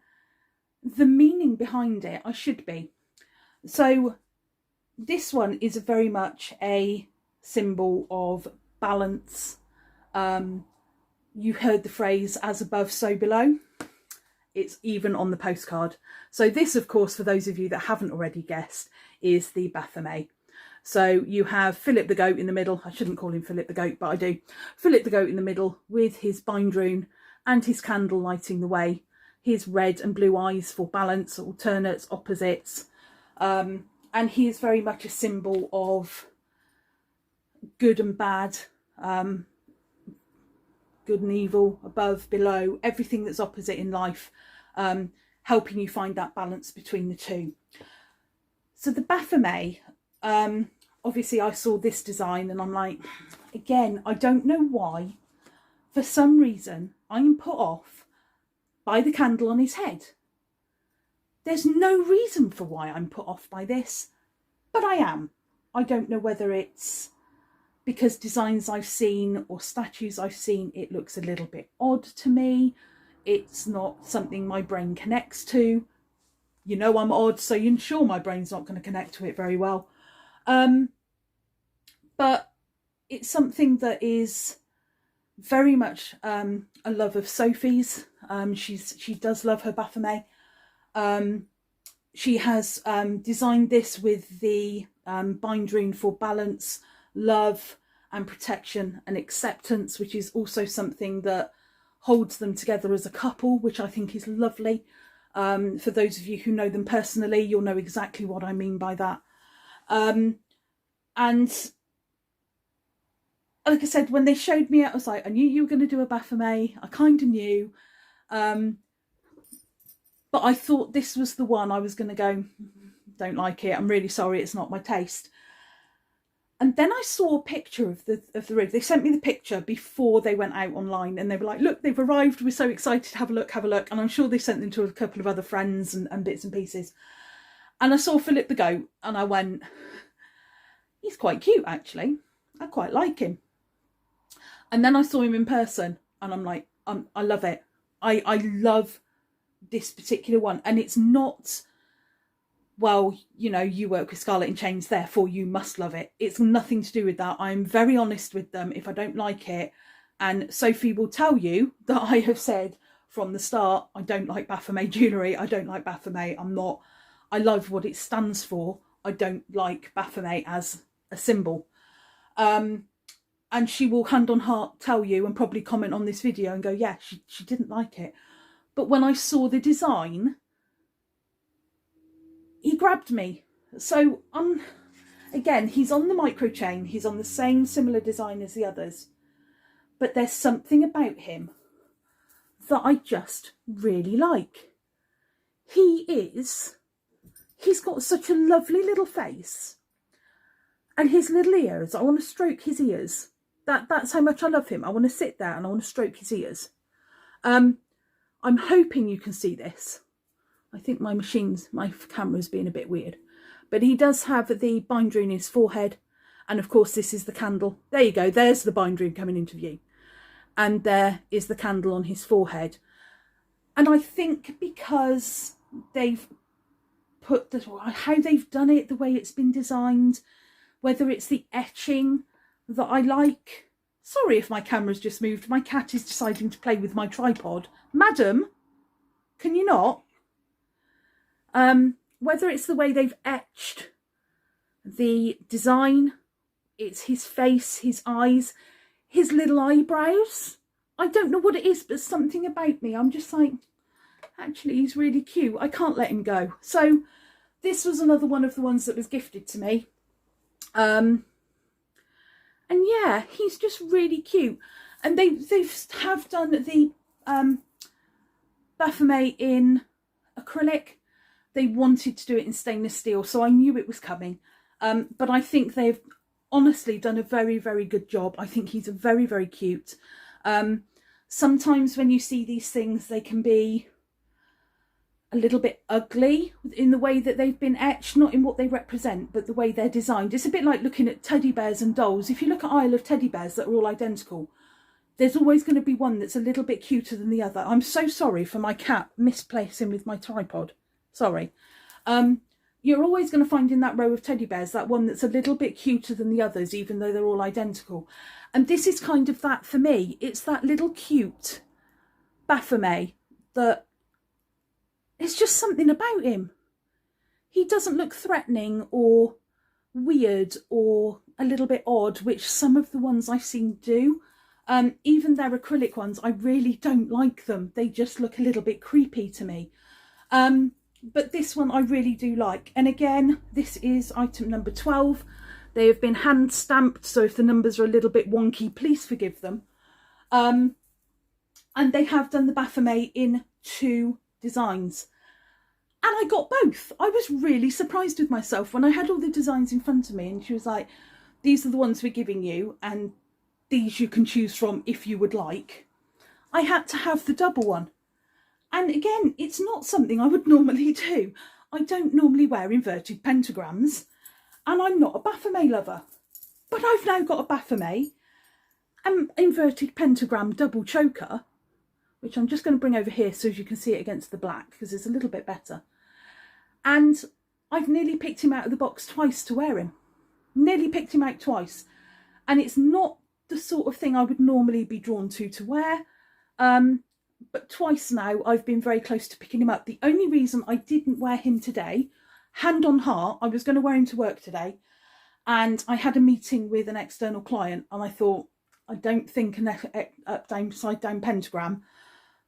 A: the meaning behind it, I should be. So this one is very much a symbol of balance. You heard the phrase, as above, so below. It's even on the postcard. So this, of course, for those of you that haven't already guessed, is the Baphomet. So you have Philip the goat in the middle. I shouldn't call him Philip the goat, but I do. Philip the goat in the middle with his bindroon and his candle lighting the way. His red and blue eyes for balance, alternates, opposites. And he is very much a symbol of good and bad, good and evil, above, below, everything that's opposite in life, helping you find that balance between the two. So the Baphomet, obviously I saw this design and I'm like, again, I don't know why, for some reason, I'm put off by the candle on his head. There's no reason for why I'm put off by this, but I am. I don't know whether it's because designs I've seen or statues I've seen, it looks a little bit odd to me. It's not something my brain connects to. You know I'm odd, so you're sure my brain's not going to connect to it very well. But it's something that is very much a love of Sophie's. She does love her Baphomet. She has designed this with the bindroon for balance, love and protection and acceptance, which is also something that holds them together as a couple, which I think is lovely. For those of you who know them personally, you'll know exactly what I mean by that. And like I said, when they showed me it, I was like, I knew you were going to do a Baphomet. I kind of knew. But I thought this was the one I was going to go, don't like it. I'm really sorry, it's not my taste. And then I saw a picture of the rib. They sent me the picture before they went out online and they were like, look, they've arrived. We're so excited. Have a look, have a look. And I'm sure they sent them to a couple of other friends and bits and pieces. And I saw Philip the goat and I went, he's quite cute, actually. I quite like him. And then I saw him in person and I'm like, I love it. I love this particular one. And it's not, well, you know, you work with Scarlet and Chains, therefore you must love it. It's nothing to do with that. I'm very honest with them if I don't like it. And Sophie will tell you that I have said from the start, I don't like Baphomet jewellery. I don't like Baphomet. I love what it stands for. I don't like Baphomet as a symbol. And she will hand on heart tell you and probably comment on this video and go, yeah, she didn't like it. But when I saw the design, he grabbed me. So again, he's on the micro chain. He's on the same similar design as the others. But there's something about him that I just really like. He's got such a lovely little face. And his little ears, I want to stroke his ears. That's how much I love him. I want to sit there and I want to stroke his ears. I'm hoping you can see this. I think my camera's being a bit weird. But he does have the bindroon in his forehead. And of course, this is the candle. There you go. There's the bindroon coming into view. And there is the candle on his forehead. And I think because they've put how they've done it, the way it's been designed, whether it's the etching that I like. Sorry if my camera's just moved. My cat is deciding to play with my tripod. Madam, can you not? Whether it's the way they've etched the design, it's his face, his eyes, his little eyebrows. I don't know what it is, but something about me. I'm just like, actually, he's really cute. I can't let him go. So this was another one of the ones that was gifted to me. And yeah, he's just really cute. And they have done the Baphomet in acrylic. They wanted to do it in stainless steel, so I knew it was coming. But I think they've honestly done a very, very good job. I think he's very, very cute. Sometimes when you see these things, they can be a little bit ugly in the way that they've been etched, not in what they represent, but the way they're designed. It's a bit like looking at teddy bears and dolls. If you look at aisle of teddy bears that are all identical, there's always going to be one that's a little bit cuter than the other. I'm so sorry for my cat misplacing with my tripod. Sorry. You're always going to find in that row of teddy bears that one that's a little bit cuter than the others, even though they're all identical. And this is kind of that for me. It's that little cute Baphomet that It's just something about him. He doesn't look threatening or weird or a little bit odd, which some of the ones I've seen do. Even their acrylic ones, I really don't like them. They just look a little bit creepy to me. But this one I really do like. And again, this is item number 12. They have been hand stamped, so if the numbers are a little bit wonky, please forgive them. And they have done the Baphomet in 2 designs. And I got both. I was really surprised with myself when I had all the designs in front of me and she was like, these are the ones we're giving you and these you can choose from if you would like. I had to have the double one. And again, it's not something I would normally do. I don't normally wear inverted pentagrams and I'm not a Baphomet lover. But I've now got a Baphomet, an inverted pentagram double choker, which I'm just going to bring over here so as you can see it against the black because it's a little bit better. And I've nearly picked him out of the box twice to wear him. Nearly picked him out twice. And it's not the sort of thing I would normally be drawn to wear. But twice now I've been very close to picking him up. The only reason I didn't wear him today, hand on heart, I was going to wear him to work today. And I had a meeting with an external client and I thought, I don't think an upside down pentagram,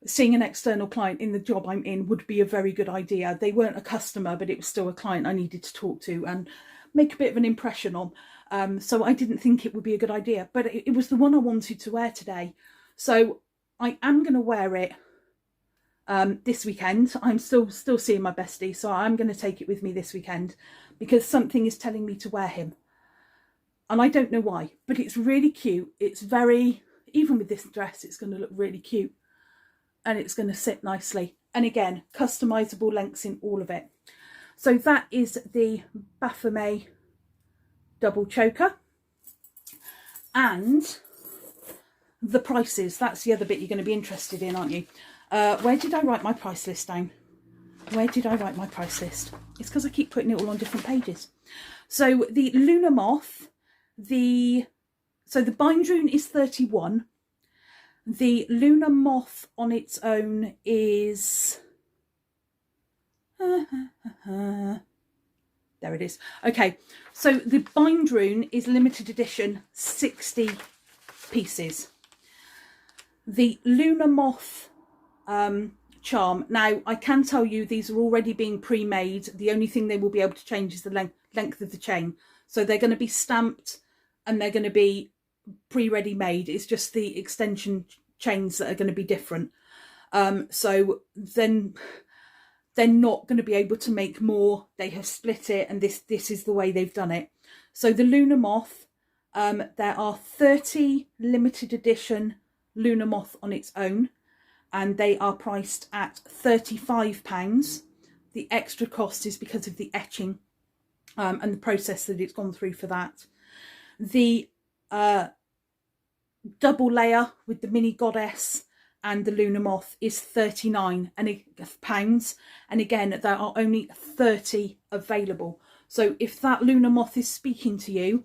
A: seeing an external client in the job I'm in would be a very good idea. They weren't a customer, but it was still a client I needed to talk to and make a bit of an impression on. So I didn't think it would be a good idea, but it was the one I wanted to wear today. So I am going to wear it this weekend. I'm still seeing my bestie, so I'm going to take it with me this weekend because something is telling me to wear him. And I don't know why, but it's really cute. It's very, even with this dress, it's going to look really cute. And it's going to sit nicely. And again, customizable lengths in all of it. So that is the Baphomet double choker. And the prices, that's the other bit you're going to be interested in, aren't you? Where did I write my price list down? Where did I write my price list? It's because I keep putting it all on different pages. So the Lunar Moth, the bind rune is 31. The Lunar Moth on its own is... there it is. Okay, so the bind rune is limited edition, 60 pieces. The Lunar Moth charm, now I can tell you these are already being pre-made. The only thing they will be able to change is the length of the chain. So they're going to be stamped and they're going to be pre-ready made. It's just the extension chains that are going to be different. So then they're not going to be able to make more. They have split it and this is the way they've done it. So the Lunar Moth, there are 30 limited edition Lunar Moth on its own and they are priced at £35. The extra cost is because of the etching and the process that it's gone through for that. The double layer with the mini goddess and the Lunar Moth is £39 pounds, and again there are only 30 available. So if that Lunar Moth is speaking to you,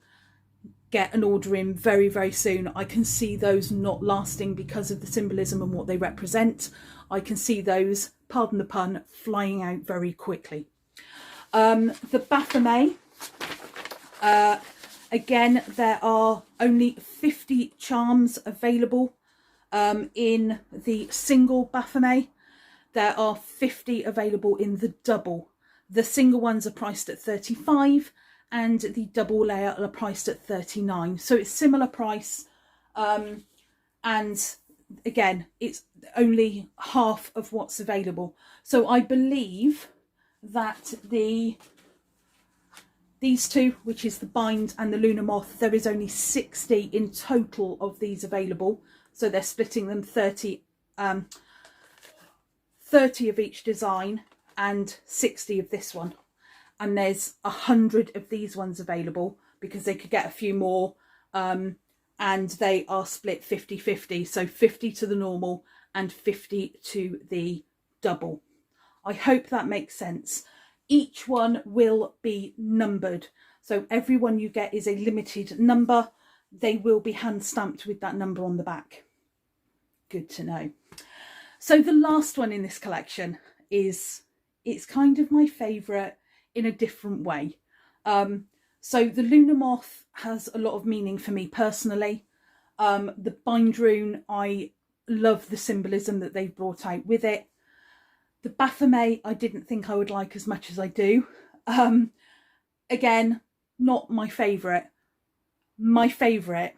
A: get an order in very, very soon. I can see those not lasting because of the symbolism and what they represent. I can see those, pardon the pun, flying out very quickly. The Baphomet, again, there are only 50 charms available in the single Baphomet. There are 50 available in the double. The single ones are priced at 35 and the double layer are priced at 39. So it's similar price. And again, it's only half of what's available. So I believe that these two, which is the bind and the Lunar Moth, there is only 60 in total of these available. So they're splitting them 30 of each design and 60 of this one. And there's 100 of these ones available because they could get a few more. And they are split 50-50. So 50 to the normal and 50 to the double. I hope that makes sense. Each one will be numbered. So every one you get is a limited number. They will be hand stamped with that number on the back. Good to know. So the last one in this collection is it's kind of my favourite in a different way. So the lunar moth has a lot of meaning for me personally. The bind rune, I love the symbolism that they've brought out with it. The Baphomet, I didn't think I would like as much as I do. Again, not my favourite. My favourite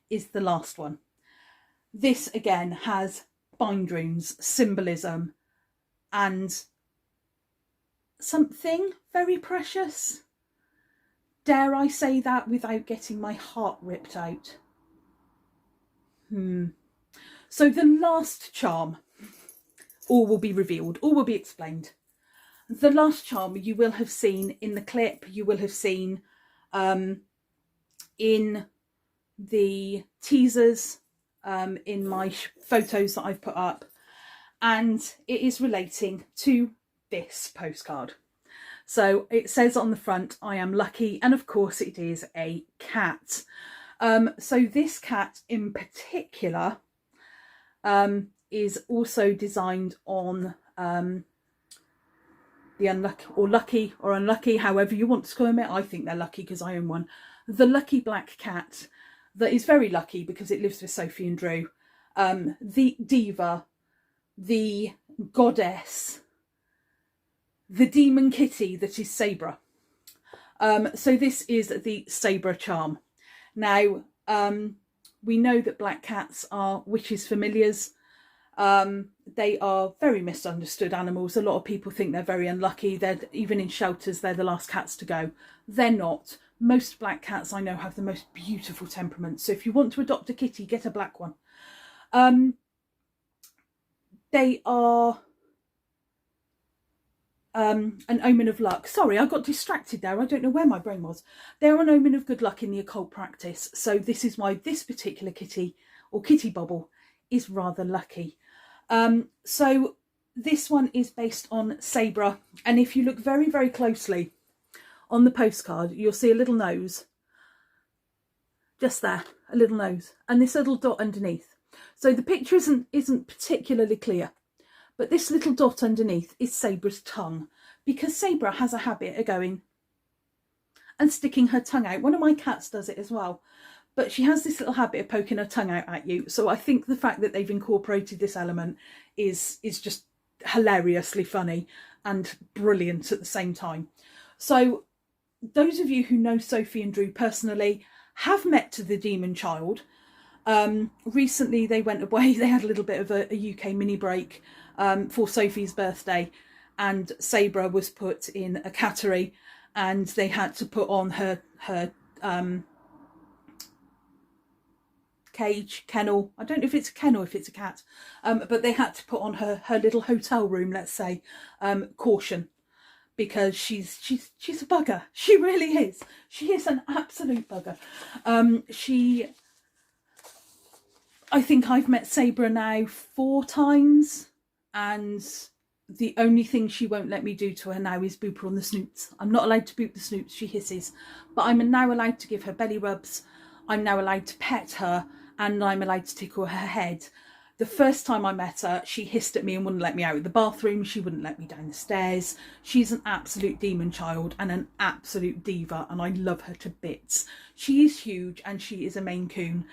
A: is the last one. This again has bind runes, symbolism, and something very precious. Dare I say that without getting my heart ripped out? So the last charm, all will be revealed, all will be explained. The last charm you will have seen in the clip, you will have seen in the teasers, in my photos that I've put up, and it is relating to this postcard. So it says on the front, I am lucky, and of course it is a cat. So this cat in particular is also designed on the unlucky, or lucky or unlucky, however you want to term it. I think they're lucky because I own one. The lucky black cat that is very lucky because it lives with Sophie and Drew. The diva, the goddess, the demon kitty that is Sabra. So this is the Sabra charm. Now, we know that black cats are witches' familiars. They are very misunderstood animals. A lot of people think they're very unlucky. They're, even in shelters, they're the last cats to go. They're not. Most black cats I know have the most beautiful temperament. So if you want to adopt a kitty, get a black one. They are an omen of luck. Sorry, I got distracted there. I don't know where my brain was. They're an omen of good luck in the occult practice. So this is why this particular kitty, or kitty bobble, is rather lucky. So this one is based on Sabra. And if you look very, very closely on the postcard, you'll see a little nose. Just there, a little nose. And this little dot underneath. So the picture isn't particularly clear. But this little dot underneath is Sabra's tongue, because Sabra has a habit of going and sticking her tongue out. One of my cats does it as well, but she has this little habit of poking her tongue out at you. So I think the fact that they've incorporated this element is just hilariously funny and brilliant at the same time. So those of you who know Sophie and Drew personally have met the demon child. Recently they went away. They had a little bit of a UK mini break for Sophie's birthday, and Sabra was put in a cattery, and they had to put on her cage, kennel. I don't know if it's a kennel, if it's a cat, but they had to put on her little hotel room, let's say, caution, because she's a bugger. She really is. She is an absolute bugger. I think I've met Sabra now 4 times, and the only thing she won't let me do to her now is boop her on the snoots. I'm not allowed to boop the snoots, she hisses. But I'm now allowed to give her belly rubs. I'm now allowed to pet her, and I'm allowed to tickle her head. The first time I met her, she hissed at me and wouldn't let me out of the bathroom. She wouldn't let me down the stairs. She's an absolute demon child and an absolute diva, and I love her to bits. She is huge, and she is a Maine Coon.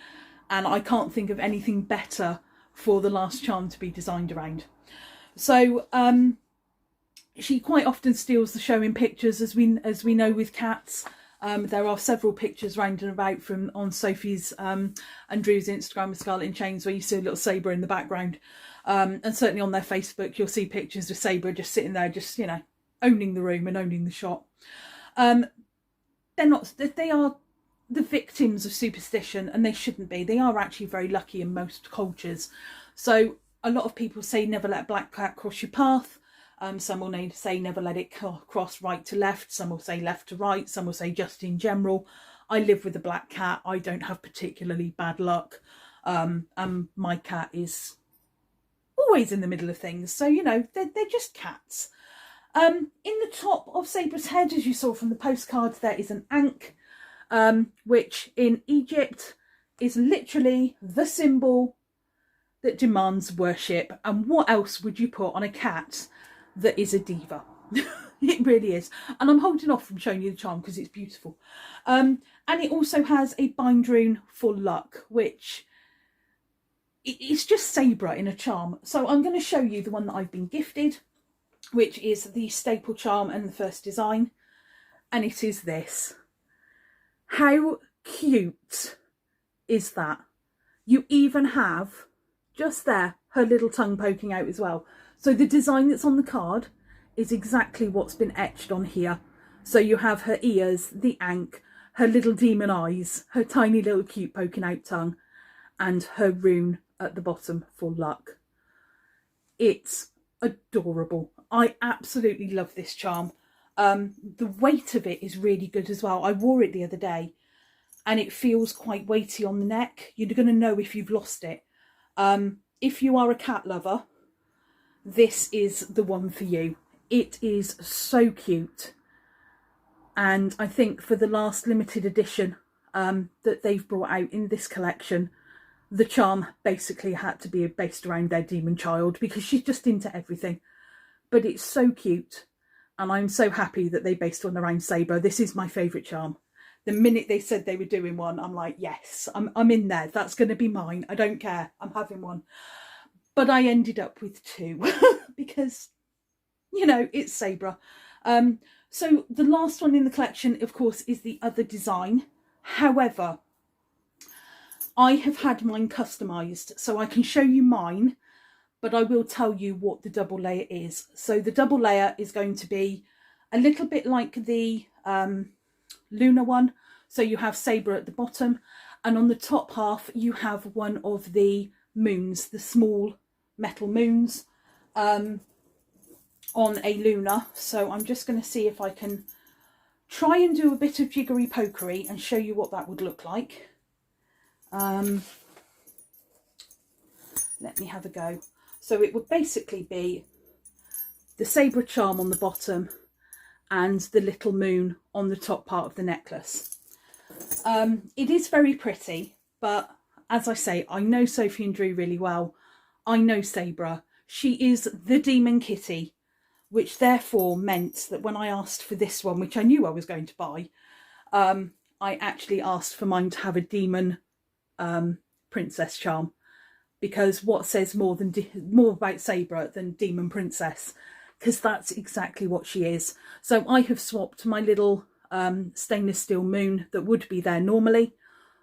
A: And I can't think of anything better for the last charm to be designed around. So she quite often steals the show in pictures, as we know with cats. There are several pictures round and about from on Sophie's and Drew's Instagram with Scarlet in Chains, where you see a little Sabra in the background. And certainly on their Facebook, you'll see pictures of Sabra just sitting there, just, you know, owning the room and owning the shot. They are the victims of superstition, and they shouldn't be. They are actually very lucky in most cultures. So a lot of people say never let a black cat cross your path. Some will say never let it cross right to left. Some will say left to right. Some will say just in general. I live with a black cat. I don't have particularly bad luck. And my cat is always in the middle of things. So, you know, they're just cats. In the top of Sabra's head, as you saw from the postcard, there is an ankh, which in Egypt is literally the symbol that demands worship. And what else would you put on a cat that is a diva. It really is. And I'm holding off from showing you the charm because it's beautiful. And it also has a bind rune for luck, which it's just Sabra in a charm. So I'm going to show you the one that I've been gifted, which is the staple charm and the first design. And it is this. How cute is that? You even have, just there, her little tongue poking out as well. So the design that's on the card is exactly what's been etched on here. So you have her ears, the ankh, her little demon eyes, her tiny little cute poking out tongue, and her rune at the bottom for luck. It's adorable. I absolutely love this charm. The weight of it is really good as well. I wore it the other day and it feels quite weighty on the neck. You're going to know if you've lost it. If you are a cat lover, this is the one for you. It is so cute. And I think for the last limited edition that they've brought out in this collection, the charm basically had to be based around their demon child because she's just into everything. But it's so cute. And I'm so happy that they based one around Sabra. This is my favourite charm. The minute they said they were doing one, I'm like, yes, I'm in there. That's going to be mine. I don't care. I'm having one. But I ended up with two because, you know, it's Sabra. So the last one in the collection, of course, is the other design. However, I have had mine customised, so I can show you mine, but I will tell you what the double layer is. So the double layer is going to be a little bit like the lunar one. So you have Sabra at the bottom, and on the top half you have one of the moons, the small metal moons on a lunar. So I'm just going to see if I can try and do a bit of jiggery pokery and show you what that would look like. Let me have a go. So it would basically be the Sabra charm on the bottom and the little moon on the top part of the necklace. It is very pretty, but as I say, I know Sophie and Drew really well. I know Sabra. She is the demon kitty, which therefore meant that when I asked for this one, which I knew I was going to buy, I actually asked for mine to have a demon princess charm, because what says more about Sabra than demon princess, because that's exactly what she is. So I have swapped my little stainless steel moon that would be there normally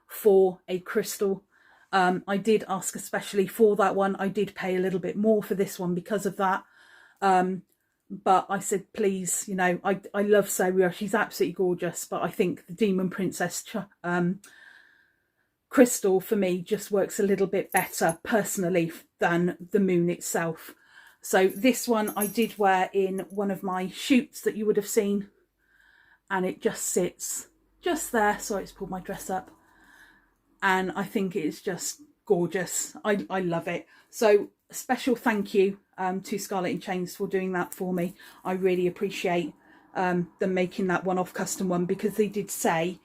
A: for a crystal. I did ask especially for that one. I did pay a little bit more for this one because of that. But I said, please, you know, I love Sabra. She's absolutely gorgeous, but I think the demon princess crystal for me just works a little bit better personally than the moon itself. So this one I did wear in one of my shoots that you would have seen, and it just sits just there. Sorry, it's pulled my dress up, and I think it's just gorgeous. I love it. So a special thank you to Scarlet in Chains for doing that for me. I really appreciate them making that one-off custom one, because they did say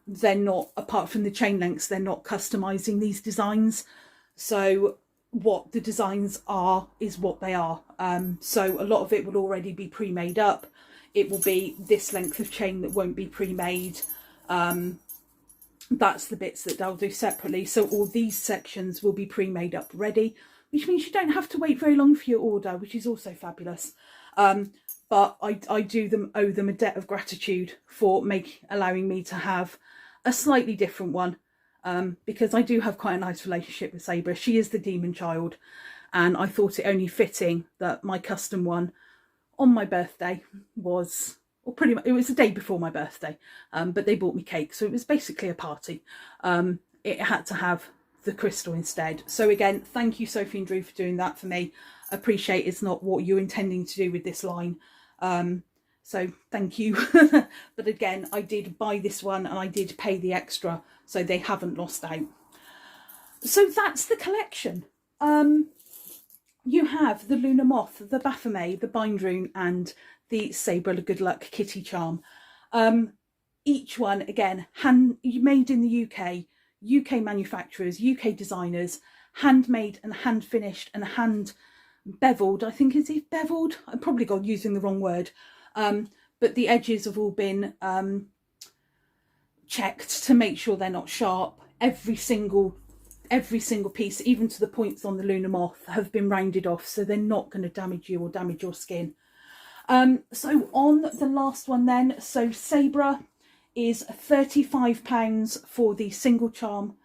A: they're not, apart from the chain lengths, they're not customizing these designs. So what the designs are is what they are. So a lot of it will already be pre-made up. It will be this length of chain that won't be pre-made. That's the bits that they'll do separately. So all these sections will be pre-made up ready, which means you don't have to wait very long for your order, which is also fabulous. But I owe them a debt of gratitude for allowing me to have a slightly different one, because I do have quite a nice relationship with Sabra. She is the demon child, and I thought it only fitting that my custom one on my birthday was, or pretty much, it was the day before my birthday, but they bought me cake, so it was basically a party. It had to have the crystal instead. So again, thank you Sophie and Drew for doing that for me. Appreciate it's not what you're intending to do with this line. So thank you. But again, I did buy this one and I did pay the extra, so they haven't lost out. So that's the collection. You have the Lunar Moth, the Baphomet, the Bind Rune, and the Sabra Good Luck Kitty Charm. Each one, again, made in the UK, UK manufacturers, UK designers, handmade and hand finished and hand beveled. I think is it beveled? I'm probably using the wrong word. But the edges have all been checked to make sure they're not sharp. Every single piece, even to the points on the lunar moth, have been rounded off, so they're not going to damage you or damage your skin. So on the last one then, so Sabra is £35 for the single charm,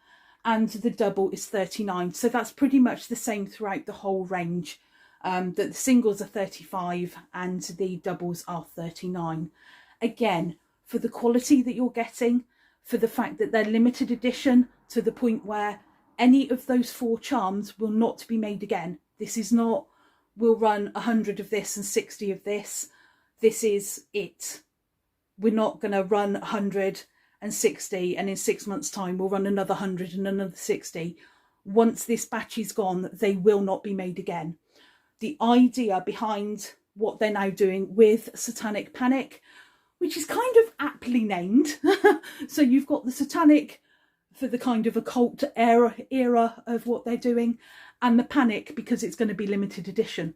A: and the double is £39. So that's pretty much the same throughout the whole range. That the singles are £35 and the doubles are £39. Again, for the quality that you're getting, for the fact that they're limited edition to the point where any of those 4 charms will not be made again. This is not, we'll run 100 of this and 60 of this. This is it. We're not going to run 100 and 60 and in 6 months' time we'll run another 100 and another 60. Once this batch is gone, they will not be made again. The idea behind what they're now doing with Satanic Panic, which is kind of aptly named. So you've got the Satanic for the kind of occult era of what they're doing, and the Panic because it's going to be limited edition.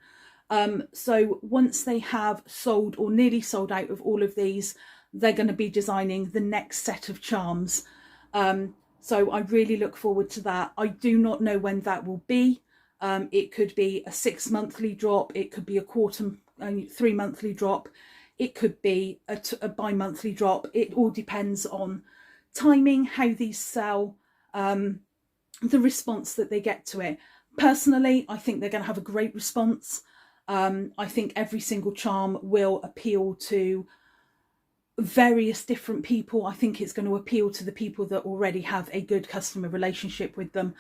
A: So once they have sold or nearly sold out of all of these, they're going to be designing the next set of charms. So I really look forward to that. I do not know when that will be. It could be a 6 monthly drop. It could be a 3 monthly drop. It could be a bi-monthly drop. It all depends on timing, how these sell, the response that they get to it. Personally, I think they're going to have a great response. I think every single charm will appeal to various different people. I think it's going to appeal to the people that already have a good customer relationship with them,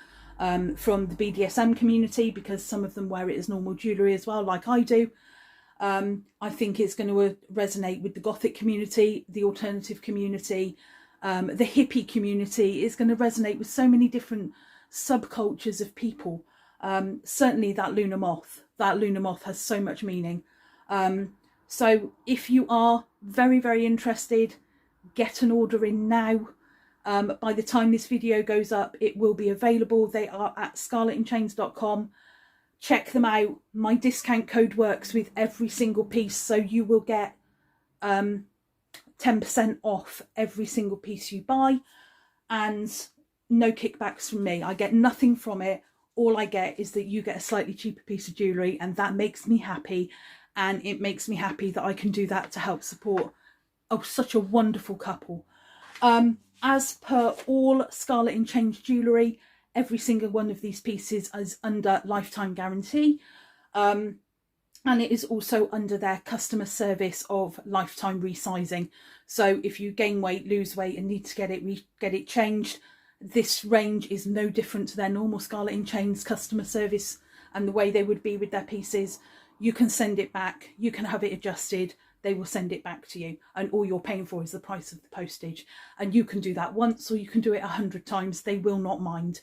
A: from the BDSM community, because some of them wear it as normal jewellery as well, like I do. I think it's going to resonate with the gothic community, the alternative community, the hippie community. Is going to resonate with so many different subcultures of people. Certainly that lunar moth has so much meaning. So if you are very, very interested, get an order in now. By the time this video goes up, it will be available. They are at scarletinchains.com. Check them out. My discount code works with every single piece, so you will get 10% off every single piece you buy, and no kickbacks from me. I get nothing from it. All I get is that you get a slightly cheaper piece of jewellery, and that makes me happy. And it makes me happy that I can do that to help support such a wonderful couple. As per all Scarlet in Chains jewellery, every single one of these pieces is under lifetime guarantee. And it is also under their customer service of lifetime resizing. So if you gain weight, lose weight and need to get it changed, this range is no different to their normal Scarlet in Chains customer service and the way they would be with their pieces. You can send it back, you can have it adjusted, they will send it back to you, and all you're paying for is the price of the postage. And you can do that once or you can do it 100 times, they will not mind.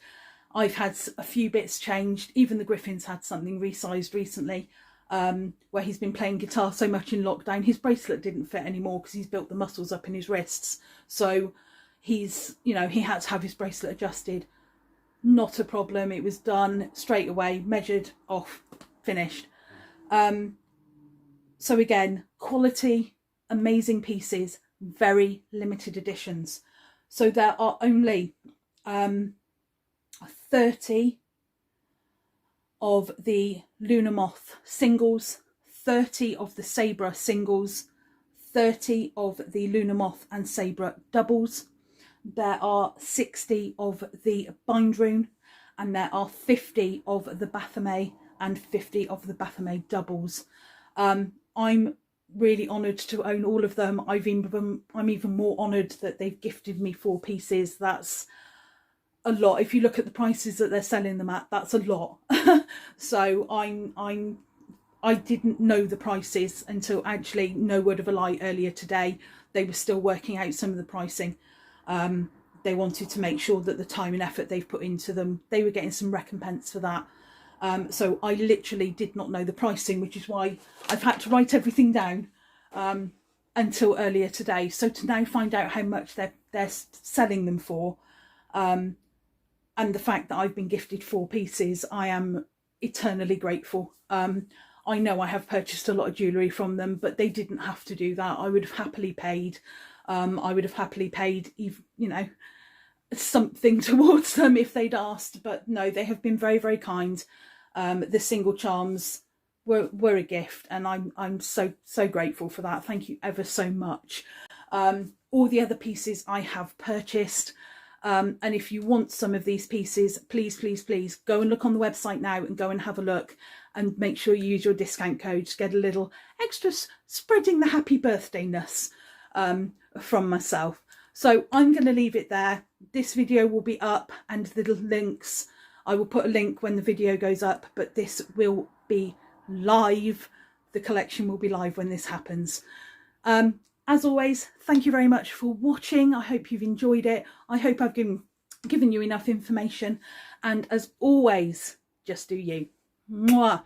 A: I've had a few bits changed. Even the Griffin's had something resized recently, where he's been playing guitar so much in lockdown, his bracelet didn't fit anymore because he's built the muscles up in his wrists. So he's, he had to have his bracelet adjusted. Not a problem. It was done straight away, measured, off, finished. So again, quality, amazing pieces, very limited editions. So there are only 30 of the Lunar Moth singles, 30 of the Sabra singles, 30 of the Lunar Moth and Sabra doubles. There are 60 of the Bind Rune, and there are 50 of the Baphomet and 50 of the Baphomet doubles. I'm really honoured to own all of them. I'm even more honoured that they've gifted me 4 pieces. That's a lot. If you look at the prices that they're selling them at, that's a lot. So I didn't know the prices until actually, no word of a lie, earlier today. They were still working out some of the pricing. They wanted to make sure that the time and effort they've put into them, they were getting some recompense for that. So I literally did not know the pricing, which is why I've had to write everything down until earlier today. So to now find out how much they're selling them for, and the fact that I've been gifted 4 pieces, I am eternally grateful. I know I have purchased a lot of jewellery from them, but they didn't have to do that. I would have happily paid. I would have happily paid, you know, something towards them if they'd asked. But no, they have been very, very kind. The single charms were a gift, and I'm so grateful for that. Thank you ever so much. All the other pieces I have purchased. And if you want some of these pieces, please go and look on the website now and go and have a look, and make sure you use your discount code to get a little extra spreading the happy birthdayness from myself. So I'm going to leave it there. This video will be up, and the links, I will put a link when the video goes up, but this will be live. The collection will be live when this happens. As always, thank you very much for watching. I hope you've enjoyed it. I hope I've given you enough information. And as always, just do you. Mwah.